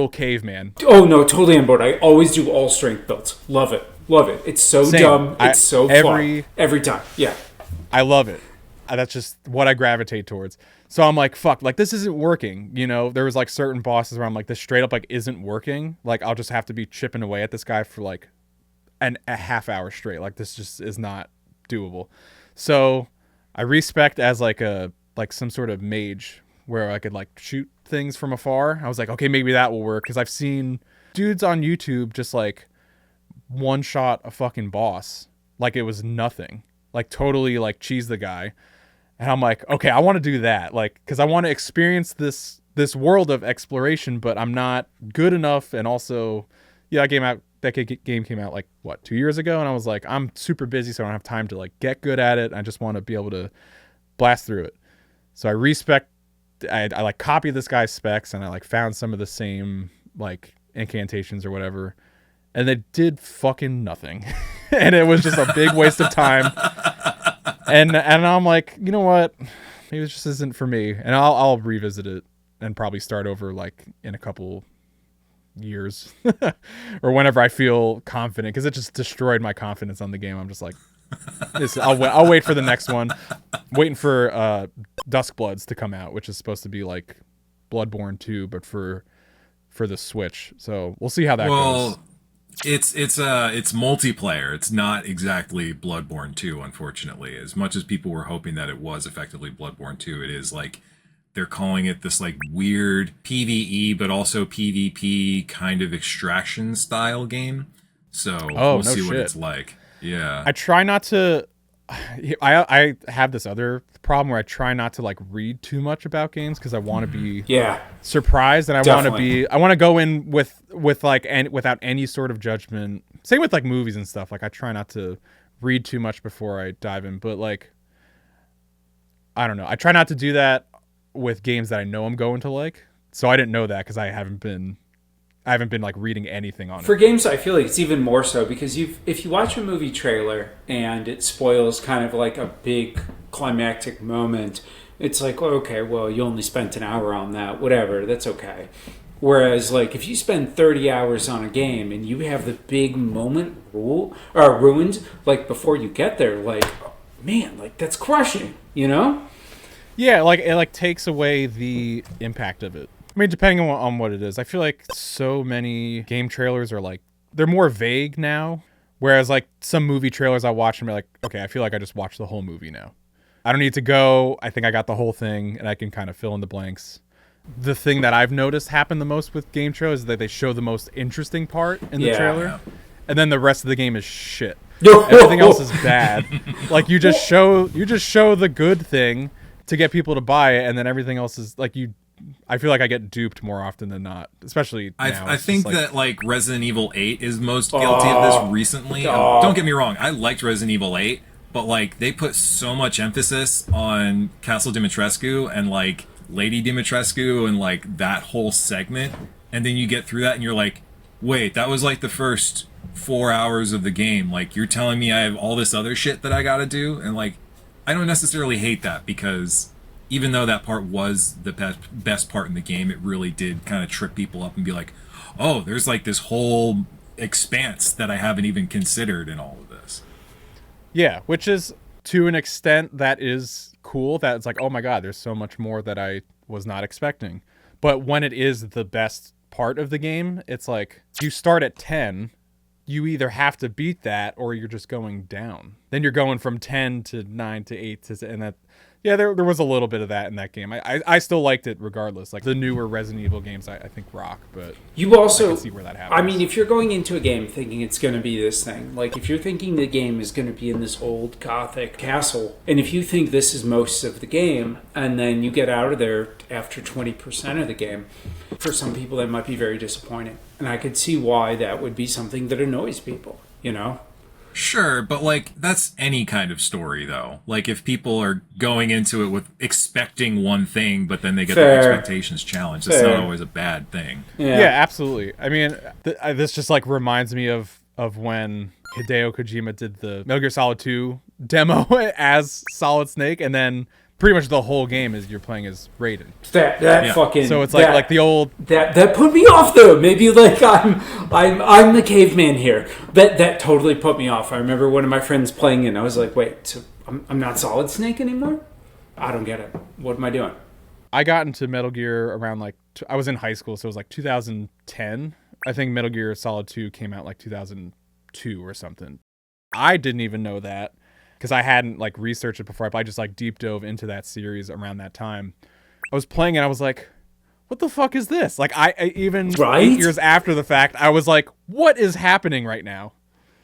Speaker 1: caveman.
Speaker 4: Oh no, totally on board. I always do all strength builds. Love it. It's so
Speaker 1: Same.
Speaker 4: dumb. It's so fun. Every time. Yeah.
Speaker 1: I love it. That's just what I gravitate towards. So I'm like, fuck, like this isn't working. There was like certain bosses where I'm like, this straight up like isn't working. Like I'll just have to be chipping away at this guy for like a half hour straight. Like this just is not doable. So I respect as like some sort of mage where I could like shoot things from afar. I was like, okay, maybe that will work, because I've seen dudes on YouTube just like one shot a fucking boss like it was nothing, like totally like cheese the guy. And I'm like, okay, I want to do that, like, because I want to experience this world of exploration, but I'm not good enough. And also, that game came out like 2 years ago, and I was like, I'm super busy, so I don't have time to like get good at it. I just want to be able to blast through it. So I like copied this guy's specs, and I like found some of the same like incantations or whatever, and they did fucking nothing. And it was just a big waste of time. And I'm like, you know what? Maybe this just isn't for me, and I'll revisit it and probably start over like in a couple years or whenever I feel confident, because it just destroyed my confidence on the game. I'm just like, I'll wait for the next one. Waiting for Duskbloods to come out, which is supposed to be like Bloodborne 2, but for the Switch. So we'll see how that goes.
Speaker 3: It's multiplayer. It's not exactly Bloodborne 2, unfortunately. As much as people were hoping that it was effectively Bloodborne 2, it is like they're calling it this like weird PvE but also PvP kind of extraction style game. So we'll see what it's like. Yeah.
Speaker 1: I try not to I have this other problem where I try not to like read too much about games because I want to be surprised, and I want to go in with like and without any sort of judgment. Same with like movies and stuff. Like I try not to read too much before I dive in, but like I don't know. I try not to do that with games that I know I'm going to like. So I didn't know that because I haven't been like reading anything on it.
Speaker 4: For games, I feel like it's even more so because if you watch a movie trailer and it spoils kind of like a big climactic moment, it's like, oh, okay, well, you only spent an hour on that, whatever, that's okay. Whereas, like, if you spend 30 hours on a game and you have the big moment ruined, like, before you get there, like, man, like, that's crushing, you know?
Speaker 1: Yeah, like, it, like, takes away the impact of it. I mean, depending on what it is. I feel like so many game trailers are, like, they're more vague now. Whereas, like, some movie trailers I watch and be like, okay, I feel like I just watched the whole movie now. I don't need to go. I think I got the whole thing, and I can kind of fill in the blanks. The thing that I've noticed happen the most with game trailers is that they show the most interesting part in the trailer, and then the rest of the game is shit. Everything else is bad. Like you just show the good thing to get people to buy it, and then everything else is like I feel like I get duped more often than not, especially now.
Speaker 3: I think that like Resident Evil 8 is most guilty of this recently. Don't get me wrong, I liked Resident Evil 8, but like they put so much emphasis on Castle Dimitrescu and like Lady Dimitrescu and like that whole segment, and then you get through that and you're like, wait, that was like the first 4 hours of the game. Like you're telling me I have all this other shit that I gotta do? And like I don't necessarily hate that, because even though that part was the best part in the game, it really did kind of trip people up and be like, oh, there's like this whole expanse that I haven't even considered in all of this.
Speaker 1: Yeah, which is, to an extent, that is cool. That it's like, oh my god, there's so much more that I was not expecting. But when it is the best part of the game, it's like, you start at 10, you either have to beat that or you're just going down. Then you're going from 10 to 9 to 8 to, and that, yeah, there was a little bit of that in that game. I still liked it regardless. Like the newer Resident Evil games, I think rock, but
Speaker 4: you also
Speaker 1: I can see where that happens.
Speaker 4: I mean, if you're going into a game thinking it's going to be this thing, like if you're thinking the game is going to be in this old Gothic castle, and if you think this is most of the game, and then you get out of there after 20% of the game, for some people that might be very disappointing. And I could see why that would be something that annoys people, you know?
Speaker 3: Sure, but like that's any kind of story though. Like if people are going into it with expecting one thing, but then they get their expectations challenged, it's not always a bad thing.
Speaker 1: Yeah, absolutely. I mean, this just like reminds me of when Hideo Kojima did the Metal Gear Solid 2 demo as Solid Snake, and then pretty much the whole game is you're playing as Raiden.
Speaker 4: Fucking.
Speaker 1: So it's like the old
Speaker 4: that put me off though. Maybe like I'm the caveman here. That totally put me off. I remember one of my friends playing it, and I was like, wait, so I'm not Solid Snake anymore? I don't get it. What am I doing?
Speaker 1: I got into Metal Gear around like I was in high school, so it was like 2010. I think Metal Gear Solid 2 came out like 2002 or something. I didn't even know that, because I hadn't like researched it before. I just like deep dove into that series around that time. I was playing it, I was like, what the fuck is this? Like I even 8 years after the fact, I was like, what is happening right now?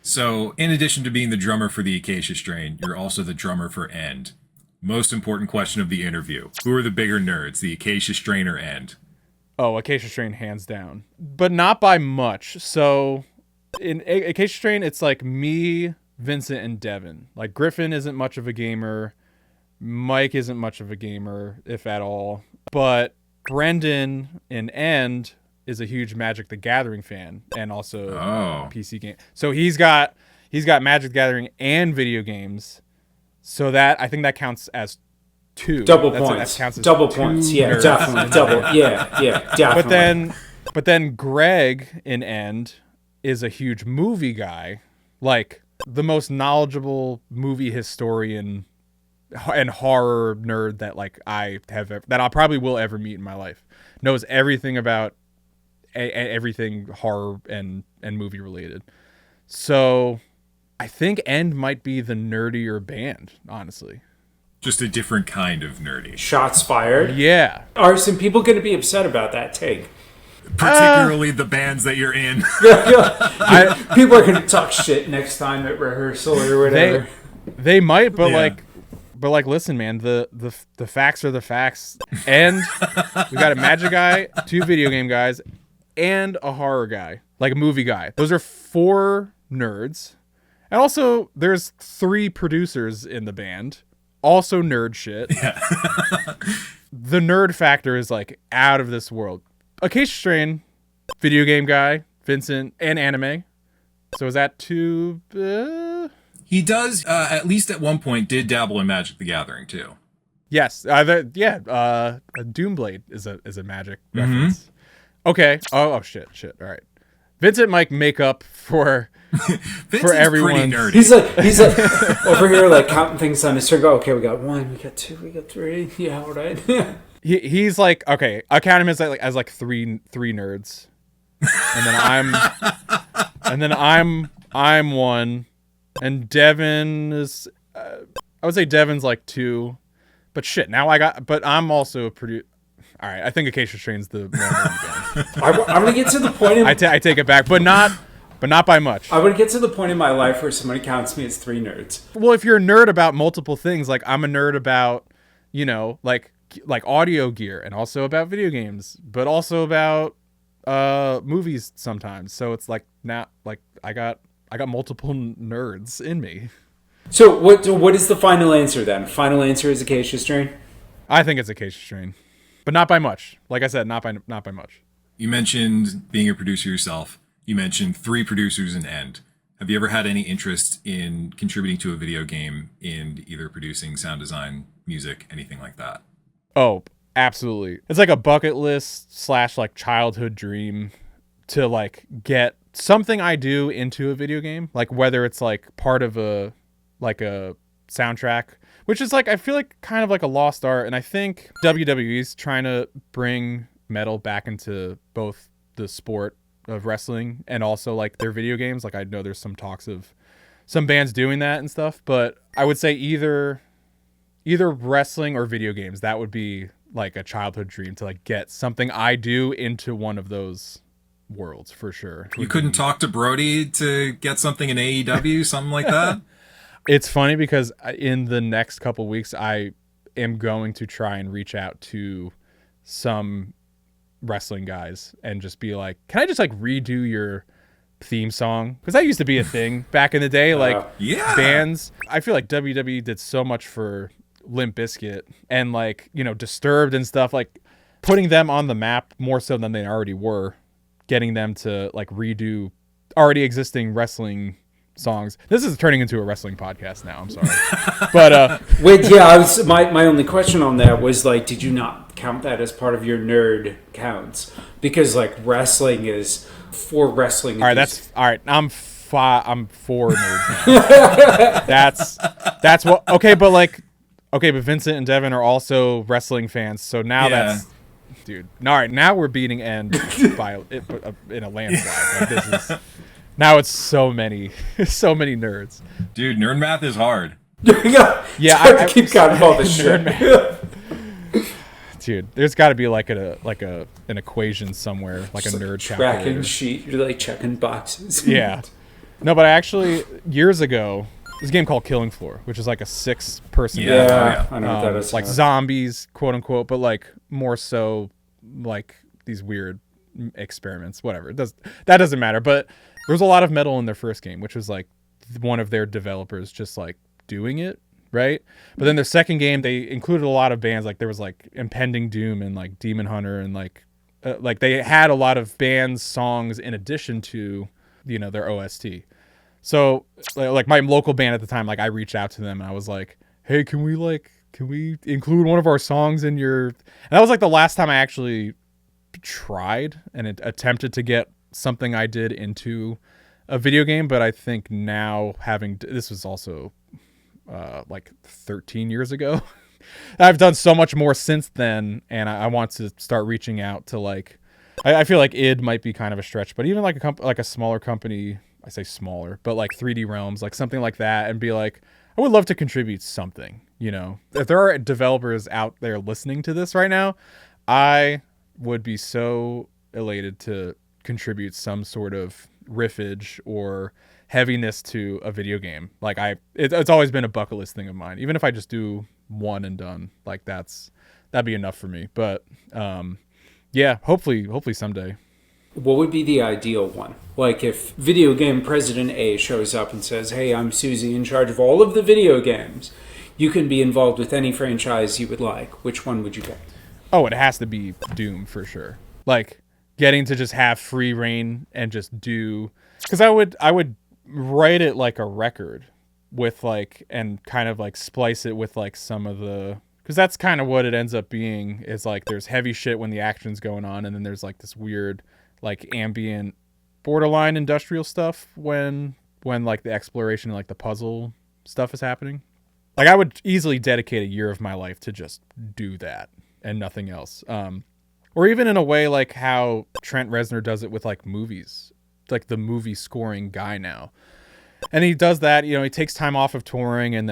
Speaker 3: So in addition to being the drummer for the Acacia Strain, you're also the drummer for End. Most important question of the interview. Who are the bigger nerds, the Acacia Strain or End?
Speaker 1: Oh, Acacia Strain hands down, but not by much. So in Acacia Strain, it's like me, Vincent, and Devin. Like Griffin isn't much of a gamer. Mike isn't much of a gamer, if at all. But Brendan in End is a huge Magic the Gathering fan and also PC game. So he's got Magic the Gathering and video games. So that I think that counts as 2.
Speaker 4: Double
Speaker 1: That
Speaker 4: points.
Speaker 1: counts as
Speaker 4: Double
Speaker 1: 2
Speaker 4: points. Yeah,
Speaker 1: nerds.
Speaker 4: definitely. Double. Yeah, definitely.
Speaker 1: But then Greg in End is a huge movie guy, like the most knowledgeable movie historian and horror nerd that like that I probably will ever meet in my life. Knows everything about everything horror and movie related. So I think End might be the nerdier band, honestly.
Speaker 3: Just a different kind of nerdy.
Speaker 4: Shots fired.
Speaker 1: Yeah.
Speaker 4: Are some people going to be upset about that take?
Speaker 3: Particularly the bands that you're in.
Speaker 4: People are going to talk shit next time at rehearsal or whatever.
Speaker 1: They might, but
Speaker 3: Yeah.
Speaker 1: like, listen, man, the facts are the facts. And we got a magic guy, 2 video game guys, and a horror guy, like a movie guy. Those are 4 nerds. And also, there's 3 producers in the band. Also nerd shit.
Speaker 3: Yeah.
Speaker 1: The nerd factor is like out of this world. Acacia Strain, video game guy, Vincent, and anime. So is that 2?
Speaker 3: He does, at least at one point, did dabble in Magic the Gathering, too.
Speaker 1: Yes. Doomblade is a magic reference. Okay. Oh, shit. All right. Vincent might make up for everyone.
Speaker 3: Pretty nerdy.
Speaker 4: He's like over here like counting things on his finger. Okay, we got 1, we got 2, we got 3. Yeah, all right.
Speaker 1: He's like, okay, I count him as like three nerds, and then I'm 1, and Devin is I would say Devin's like 2, but shit, but I'm also a producer. All right, I think Acacia Strain's the more nerdy band.
Speaker 4: I'm gonna get to the point.
Speaker 1: I take it back, but not by much.
Speaker 4: I would get to the point in my life where somebody counts me as 3 nerds.
Speaker 1: Well, if you're a nerd about multiple things, like I'm a nerd about, like audio gear, and also about video games, but also about movies sometimes. So it's like now, like I got multiple nerds in me.
Speaker 4: So what is the final answer then? Final answer is Acacia Strain.
Speaker 1: I think it's Acacia Strain, but not by much. Like I said, not by much.
Speaker 3: You mentioned being a producer yourself. You mentioned 3 producers in End. Have you ever had any interest in contributing to a video game, in either producing sound design, music, anything like that?
Speaker 1: Oh, absolutely. It's like a bucket list / like childhood dream to like get something I do into a video game, like whether it's like part of a soundtrack, which is like, I feel like kind of like a lost art. And I think WWE's trying to bring metal back into both the sport of wrestling and also like their video games. Like I know there's some talks of some bands doing that and stuff, but I would say either wrestling or video games, that would be like a childhood dream to like get something I do into one of those worlds for sure.
Speaker 3: You couldn't talk to Brody to get something in AEW, something like that?
Speaker 1: It's funny because in the next couple weeks, I am going to try and reach out to some wrestling guys and just be like, can I just like redo your theme song? Because that used to be a thing back in the day. Like bands, I feel like WWE did so much for Limp Bizkit and like, Disturbed and stuff, like putting them on the map more so than they already were, getting them to like redo already existing wrestling songs. This is turning into a wrestling podcast now. I'm sorry. But
Speaker 4: wait, yeah, my only question on that was like, did you not count that as part of your nerd counts? Because like wrestling is for wrestling.
Speaker 1: All right, that's all right. I'm 4 nerds now. That's what. Okay, but Vincent and Devin are also wrestling fans. So now that's, dude. All right, now we're beating End by in a landslide. Like this is. Now it's so many nerds.
Speaker 3: Dude, nerd math is hard.
Speaker 4: Yeah, I keep counting all this shit.
Speaker 1: Dude, there's got to be like an equation somewhere, like just a nerd
Speaker 4: tracking
Speaker 1: calculator.
Speaker 4: sheet. You're like checking boxes.
Speaker 1: Yeah. No, but I actually years ago, there's a game called Killing Floor, which is like a 6-person game.
Speaker 4: Yeah, I know what that is.
Speaker 1: Like zombies, quote unquote, but like more so like these weird experiments. Whatever. That doesn't matter. But there was a lot of metal in their first game, which was like one of their developers just like doing it, right? But then their second game, they included a lot of bands. Like there was like Impending Doom and like Demon Hunter and like they had a lot of bands songs in addition to their OST. So like my local band at the time, like I reached out to them and I was like, hey, can we like can we include one of our songs in your? And that was like the last time I actually tried and attempted to get something I did into a video game. But I think now this was also like 13 years ago. I've done so much more since then, and I want to start reaching out to like. I feel like id might be kind of a stretch, but even like a smaller company. I say smaller, but like 3D Realms, like something like that, and be like, I would love to contribute something, you know. If there are developers out there listening to this right now, I would be so elated to contribute some sort of riffage or heaviness to a video game. Like it's always been a bucket list thing of mine. Even if I just do one and done, like that'd be enough for me. But yeah, hopefully someday.
Speaker 4: What would be the ideal one? Like if video game president A shows up and says, hey, I'm Susie in charge of all of the video games. You can be involved with any franchise you would like. Which one would you get?
Speaker 1: Oh, it has to be Doom for sure. Like getting to just have free reign and just do, because I would write it like a record with like, and kind of like splice it with like some of the, because that's kind of what it ends up being, is like there's heavy shit when the action's going on, and then there's like this weird like ambient borderline industrial stuff when like the exploration and like the puzzle stuff is happening. Like I would easily dedicate a year of my life to just do that and nothing else. Or even in a way like how Trent Reznor does it with like movies, like the movie scoring guy now. And he does that, you know, he takes time off of touring and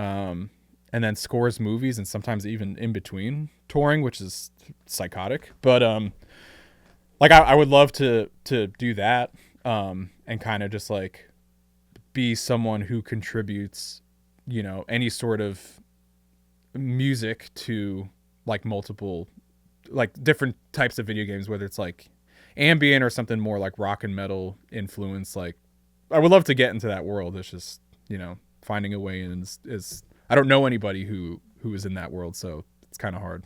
Speaker 1: then scores movies, and sometimes even in between touring, which is psychotic. But like I would love to do that, and kind of just like be someone who contributes, you know, any sort of music to like multiple, like different types of video games, whether it's like ambient or something more like rock and metal influence. Like I would love to get into that world. It's just, you know, finding a way in is I don't know anybody who is in that world, so it's kind of hard.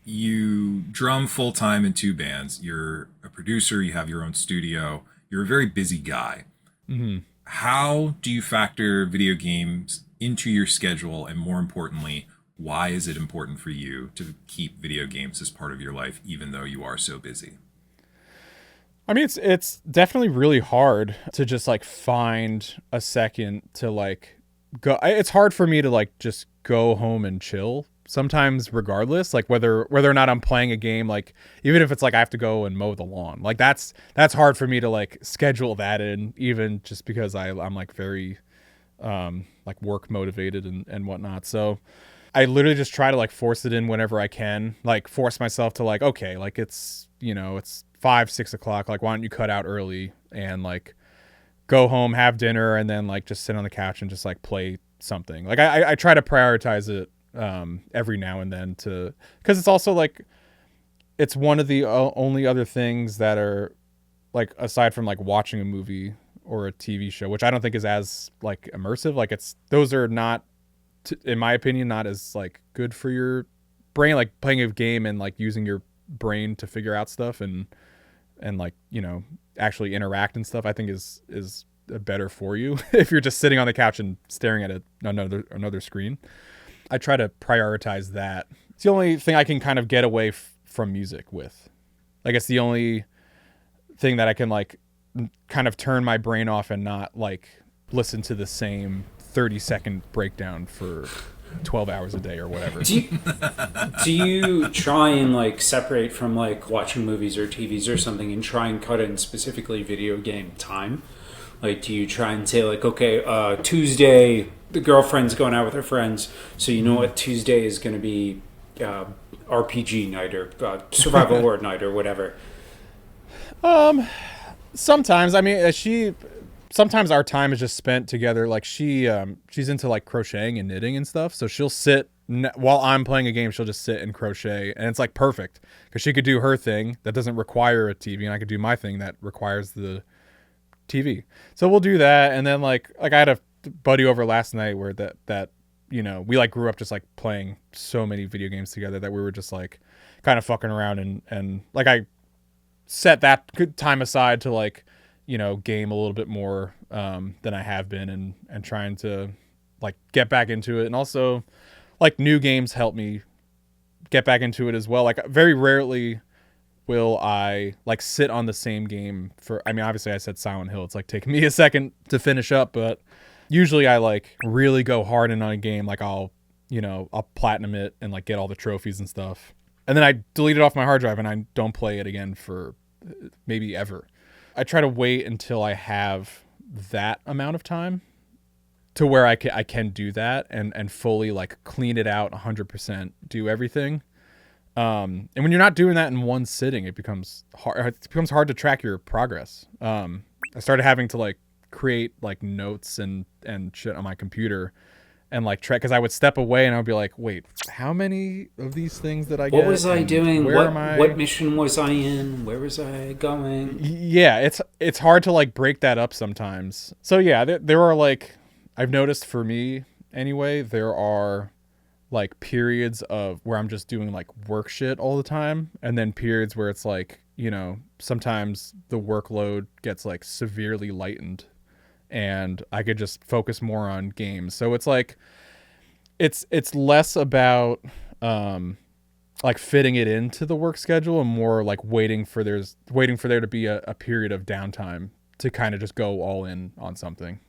Speaker 3: You drum full time in 2 bands. You're a producer. You have your own studio. You're a very busy guy.
Speaker 1: Mm-hmm.
Speaker 3: How do you factor video games into your schedule? And more importantly, why is it important for you to keep video games as part of your life, even though you are so busy?
Speaker 1: I mean, it's definitely really hard to just like find a second to like go. It's hard for me to like just go home and chill sometimes, regardless, like whether or not I'm playing a game, like even if it's like I have to go and mow the lawn, like that's hard for me to like schedule that in, even just because I'm like very like work motivated and whatnot. So I literally just try to like force it in whenever I can, like force myself to like, okay, like it's, you know, it's 5-6 o'clock, like why don't you cut out early and like go home, have dinner, and then like just sit on the couch and just like play something. Like I try to prioritize it every now and then, to because it's also like it's one of the only other things that are like, aside from like watching a movie or a TV show, which I don't think is as like immersive, like those are not, in my opinion, not as like good for your brain. Like playing a game and like using your brain to figure out stuff and like, you know, actually interact and stuff, I think is better for you if you're just sitting on the couch and staring at another screen. I try to prioritize that. It's the only thing I can kind of get away from music with. Like it's the only thing that I can like kind of turn my brain off and not like listen to the same 30-second breakdown for 12 hours a day or whatever.
Speaker 4: Do you try and like separate from like watching movies or TVs or something and try and cut in specifically video game time? Like, do you try and say like, okay, Tuesday, the girlfriend's going out with her friends, so you know what Tuesday is going to be RPG night or survival horde night or whatever?
Speaker 1: Sometimes, I mean, sometimes our time is just spent together. Like she's into like crocheting and knitting and stuff, so she'll sit while I'm playing a game. She'll just sit and crochet, and it's like perfect because she could do her thing that doesn't require a TV, and I could do my thing that requires the TV. So we'll do that, and then like I had a buddy over last night where that you know, we like grew up just like playing so many video games together that we were just like kind of fucking around, and like I set that good time aside to like, you know, game a little bit more than I have been, and trying to like get back into it. And also like new games help me get back into it as well. Like very rarely will I like sit on the same game for, I mean, obviously I said Silent Hill. It's like taking me a second to finish up, but usually I like really go hard in on a game. Like I'll platinum it and like get all the trophies and stuff. And then I delete it off my hard drive and I don't play it again for maybe ever. I try to wait until I have that amount of time to where I can do that and fully like clean it out 100%, do everything. And when you're not doing that in one sitting, it becomes hard. It becomes hard to track your progress. I started having to like create like notes and shit on my computer and like track, because I would step away and I would be like, wait, how many of these things did I get?
Speaker 4: What was I doing?
Speaker 1: Where am I?
Speaker 4: What mission was I in? Where was I going?
Speaker 1: Yeah, it's hard to like break that up sometimes. So yeah, there are like, I've noticed for me anyway, there are like periods of where I'm just doing like work shit all the time, and then periods where it's like, sometimes the workload gets like severely lightened and I could just focus more on games. So it's like it's less about like fitting it into the work schedule and more like waiting for there to be a period of downtime to kind of just go all in on something.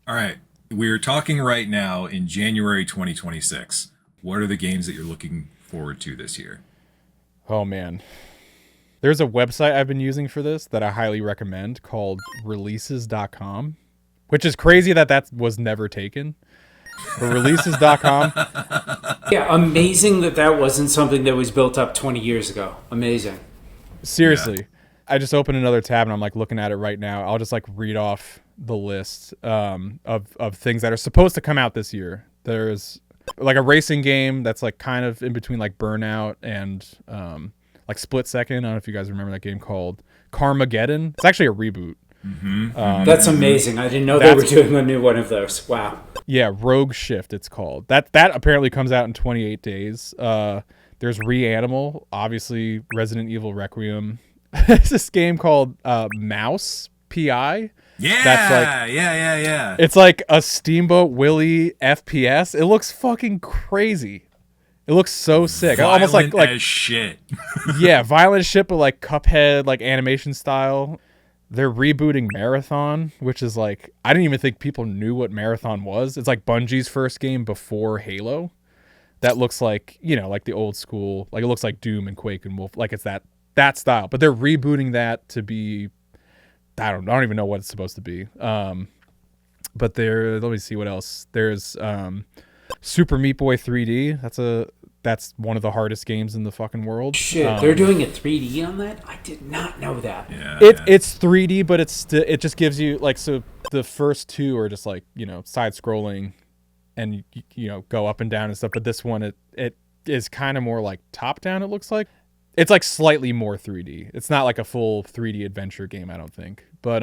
Speaker 3: All right. We're talking right now in January 2026. What are the games that you're looking forward to this year?
Speaker 1: Oh man. There's a website I've been using for this that I highly recommend called releases.com, which is crazy that was never taken. But releases.com.
Speaker 4: Yeah, amazing that wasn't something that was built up 20 years ago. Amazing.
Speaker 1: Seriously.
Speaker 3: Yeah.
Speaker 1: I just opened another tab and I'm like looking at it right now. I'll just like read off the list of things that are supposed to come out this year. There's like a racing game that's like kind of in between like Burnout and like Split Second. I don't know if you guys remember that game called Carmageddon. It's actually a reboot.
Speaker 3: Mm-hmm.
Speaker 4: That's amazing. I didn't know they were doing a new one of those. Wow.
Speaker 1: Yeah, Rogue Shift it's called. That apparently comes out in 28 days. There's Reanimal, obviously Resident Evil Requiem. There's this game called Mouse PI.
Speaker 3: Yeah,
Speaker 1: that's like,
Speaker 3: yeah.
Speaker 1: It's like a Steamboat Willie FPS. It looks fucking crazy. It looks so sick.
Speaker 3: Violent
Speaker 1: almost like
Speaker 3: as shit.
Speaker 1: Yeah, violent as shit, but like Cuphead, like animation style. They're rebooting Marathon, which is like, I didn't even think people knew what Marathon was. It's like Bungie's first game before Halo. That looks like, like the old school, like it looks like Doom and Quake and Wolf, like it's that style. But they're rebooting that to be, I don't even know what it's supposed to be. But let me see what else. There's Super Meat Boy 3D. That's one of the hardest games in the fucking world.
Speaker 4: Shit, they're doing a 3D on that? I did not know that.
Speaker 3: Yeah,
Speaker 1: it's 3D, but it just gives you like, so the first two are just like, side scrolling and go up and down and stuff. But this one, it is kind of more like top down. It looks like it's like slightly more 3D. It's not like a full 3D adventure game, I don't think. But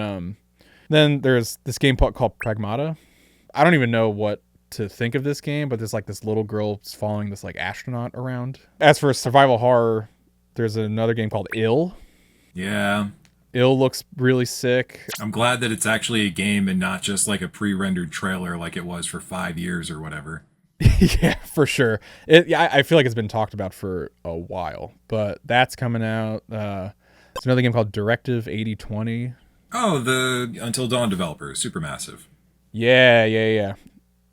Speaker 1: then there's this game called Pragmata. I don't even know what to think of this game, but there's like this little girl following this like astronaut around. As for survival horror, there's another game called Ill.
Speaker 3: Yeah.
Speaker 1: Ill looks really sick.
Speaker 3: I'm glad that it's actually a game and not just like a pre-rendered trailer like it was for 5 years or whatever.
Speaker 1: Yeah, for sure. I feel like it's been talked about for a while, but that's coming out. There's another game called Directive 8020.
Speaker 3: Oh, the Until Dawn developers, Supermassive.
Speaker 1: Yeah.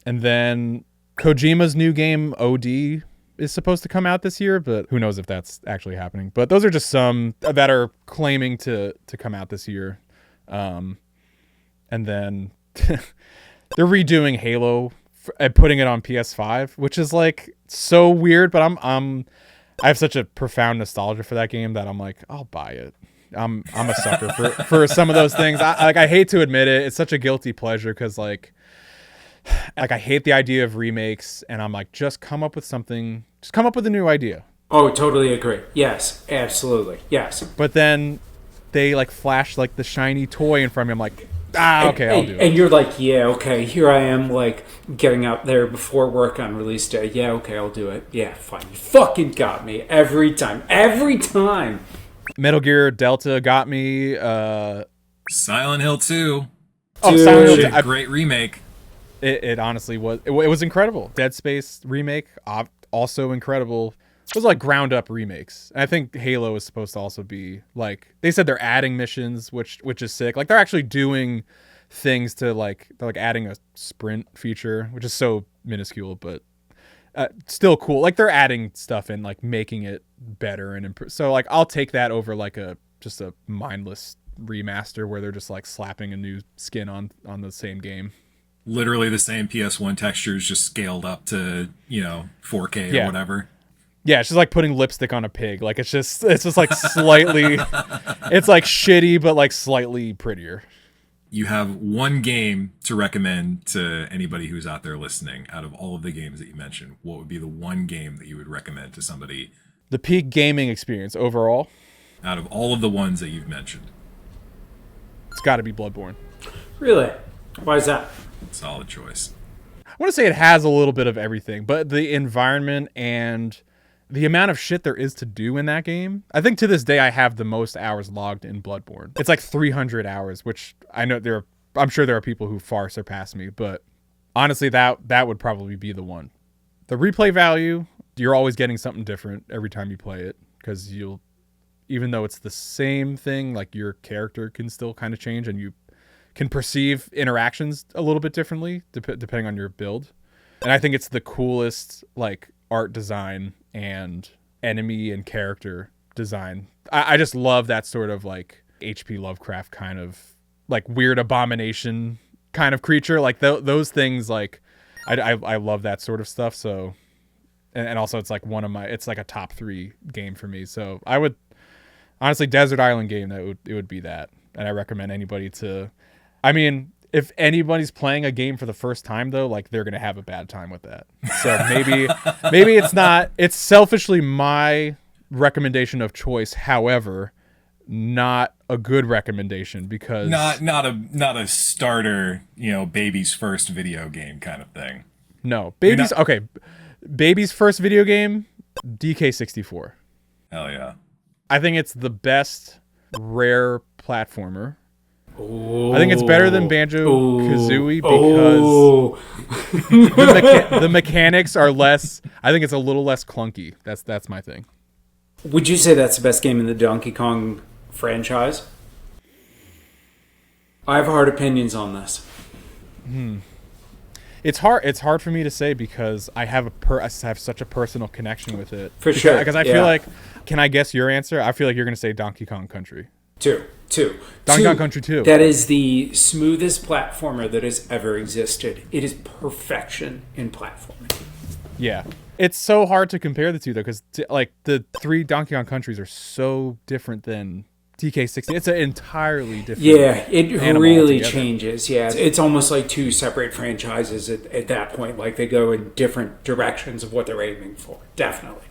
Speaker 1: And then Kojima's new game, OD, is supposed to come out this year, but who knows if that's actually happening. But those are just some that are claiming to come out this year. And then they're redoing Halo and putting it on PS5, which is like so weird, but I have such a profound nostalgia for that game that I'm like, I'll buy it. I'm a sucker for some of those things. I hate to admit it. It's such a guilty pleasure because like I hate the idea of remakes, and I'm like, just come up with something. Just come up with a new idea.
Speaker 4: Oh, totally agree. Yes, absolutely. Yes.
Speaker 1: But then they like flash like the shiny toy in front of me. I'm like, okay, I'll do it.
Speaker 4: And you're like, yeah, okay, here I am, like, getting out there before work on release day. Yeah, okay, I'll do it. Yeah, fine. You fucking got me every time. Every time.
Speaker 1: Metal Gear Delta got me.
Speaker 3: Silent Hill 2.
Speaker 1: Oh, Silent Hill 2.
Speaker 3: Great remake.
Speaker 1: It honestly was. It was incredible. Dead Space remake, also incredible. It was like ground up remakes. And I think Halo is supposed to also be like, they said they're adding missions, which is sick. Like they're actually doing things to like, they're like adding a sprint feature, which is so minuscule, but still cool. Like they're adding stuff and like making it better and so like I'll take that over like just a mindless remaster where they're just like slapping a new skin on the same game.
Speaker 3: Literally the same PS1 textures just scaled up to 4K or whatever.
Speaker 1: Yeah, it's just like putting lipstick on a pig. Like it's just like slightly it's like shitty but like slightly prettier.
Speaker 3: You have one game to recommend to anybody who's out there listening. Out of all of the games that you mentioned, what would be the one game that you would recommend to somebody?
Speaker 1: The peak gaming experience overall?
Speaker 3: Out of all of the ones that you've mentioned.
Speaker 1: It's got to be Bloodborne.
Speaker 4: Really? Why is that?
Speaker 3: Solid choice.
Speaker 1: I want to say it has a little bit of everything, but the environment and the amount of shit there is to do in that game. I think to this day I have the most hours logged in Bloodborne. It's like 300 hours, which I know I'm sure there are people who far surpass me, but honestly that would probably be the one. The replay value, you're always getting something different every time you play it, because even though it's the same thing, like your character can still kind of change and you can perceive interactions a little bit differently depending on your build. And I think it's the coolest like art design and enemy and character design. I just love that sort of like H.P. Lovecraft kind of like weird abomination kind of creature. Like those things, like I love that sort of stuff. So, and also it's like it's like a top 3 game for me. So I would honestly, Desert Island game, it would be that. And I recommend anybody to, I mean, if anybody's playing a game for the first time though, like they're going to have a bad time with that. So maybe it's selfishly my recommendation of choice. However, not a good recommendation because
Speaker 3: not a starter, baby's first video game kind of thing.
Speaker 1: No, baby's first video game, DK64.
Speaker 3: Hell yeah.
Speaker 1: I think it's the best rare platformer. I think it's better than Banjo-Kazooie because the mechanics are less. I think it's a little less clunky. That's my thing.
Speaker 4: Would you say that's the best game in the Donkey Kong franchise? I have hard opinions on this.
Speaker 1: It's hard for me to say because I have such a personal connection with it.
Speaker 4: For sure.
Speaker 1: Because I feel like, can I guess your answer? I feel like you're going to say Donkey Kong Country.
Speaker 4: Two.
Speaker 1: Donkey Kong Country 2.
Speaker 4: That is the smoothest platformer that has ever existed. It is perfection in platforming.
Speaker 1: Yeah. It's so hard to compare the two, though, because like the 3 Donkey Kong Countries are so different than DK60. It's an entirely different.
Speaker 4: Yeah, it really
Speaker 1: altogether.
Speaker 4: Changes. Yeah, it's almost like 2 separate franchises at that point. Like they go in different directions of what they're aiming for. Definitely.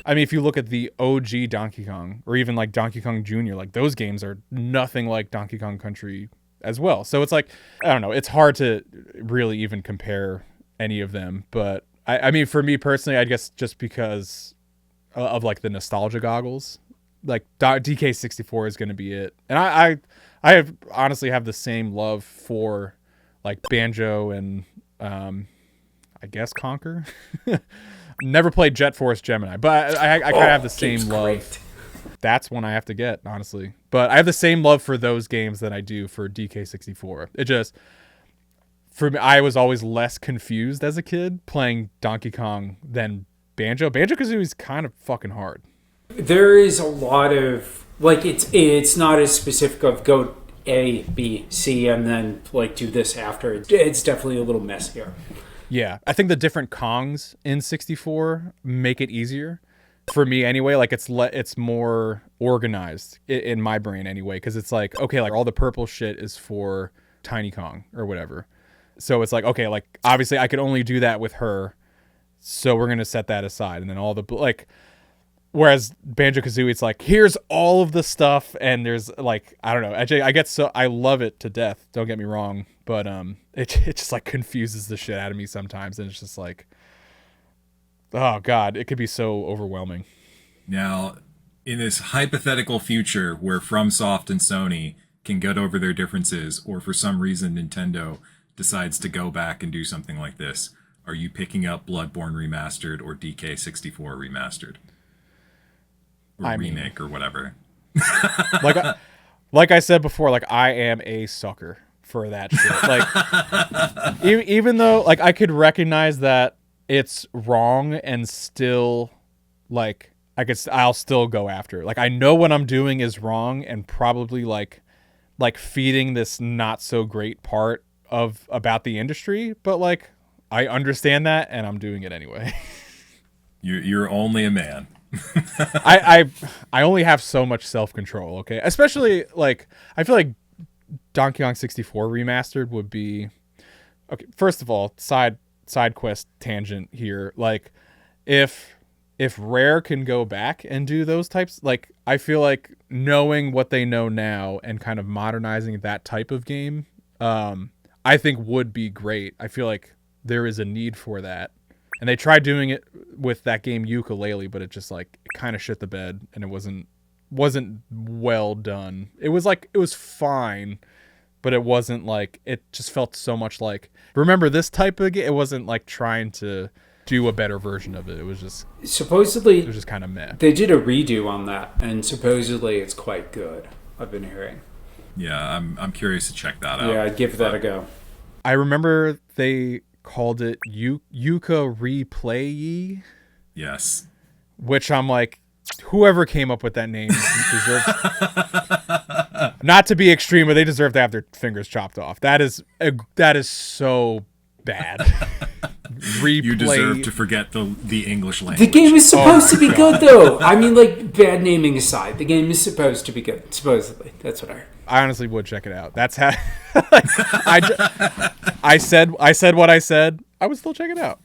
Speaker 1: I mean, if you look at the OG Donkey Kong, or even like Donkey Kong Jr., like those games are nothing like Donkey Kong Country as well. So it's like, I don't know, it's hard to really even compare any of them. But I mean, for me personally, I guess just because of like the nostalgia goggles, like DK64 is going to be it. And I honestly have the same love for like Banjo and I guess Conquer. Never played Jet Force Gemini, but I kind of have the same love. Great. That's one I have to get, honestly. But I have the same love for those games that I do for DK64. It just, for me, I was always less confused as a kid playing Donkey Kong than Banjo. Banjo-Kazooie is kind of fucking hard.
Speaker 4: There is a lot of, like, it's not as specific of go A, B, C, and then, like, do this after. It's definitely a little messier.
Speaker 1: Yeah, I think the different Kongs in 64 make it easier for me anyway. Like it's more organized in my brain anyway, because it's like, okay, like all the purple shit is for Tiny Kong or whatever. So it's like, okay, like obviously I could only do that with her, so we're gonna set that aside, and then all the like. Whereas Banjo-Kazooie, it's like, here's all of the stuff, and there's like, I don't know. I love it to death. Don't get me wrong, but it just like confuses the shit out of me sometimes, and it's just like, oh god, it could be so overwhelming.
Speaker 3: Now, in this hypothetical future where FromSoft and Sony can get over their differences, or for some reason Nintendo decides to go back and do something like this, are you picking up Bloodborne Remastered or DK64 Remastered? Or Remake or whatever?
Speaker 1: Like I said before, like I am a sucker for that shit. Like even though like I could recognize that it's wrong and still like I'll still go after it. Like I know what I'm doing is wrong and probably like feeding this not so great part of about the industry, but like I understand that and I'm doing it anyway.
Speaker 3: You're only a man.
Speaker 1: I only have so much self-control, okay? Especially like I feel like Donkey Kong 64 remastered would be okay. First of all, side quest tangent here. Like if Rare can go back and do those types, like I feel like knowing what they know now and kind of modernizing that type of game, I think would be great. I feel like there is a need for that. And they tried doing it with that game Ukulele, but it just like it kind of shit the bed and it wasn't well done. It was fine, but it wasn't like, it just felt so much like, remember this type of game? It wasn't like trying to do a better version of it. It was just kind of meh.
Speaker 4: They did a redo on that, and supposedly it's quite good. I've been hearing.
Speaker 3: Yeah, I'm curious to check that out.
Speaker 4: Yeah, I'd give that a go.
Speaker 1: I remember they called it Yuka Replay,
Speaker 3: yes,
Speaker 1: which I'm like, whoever came up with that name deserves not to be extreme, but they deserve to have their fingers chopped off. That is so bad. Replay.
Speaker 3: You deserve to forget the English language.
Speaker 4: The game is supposed to be good, though. I mean, like, bad naming aside, the game is supposed to be good. Supposedly, that's what I heard.
Speaker 1: I honestly would check it out. That's how I said what I said. I would still check it out.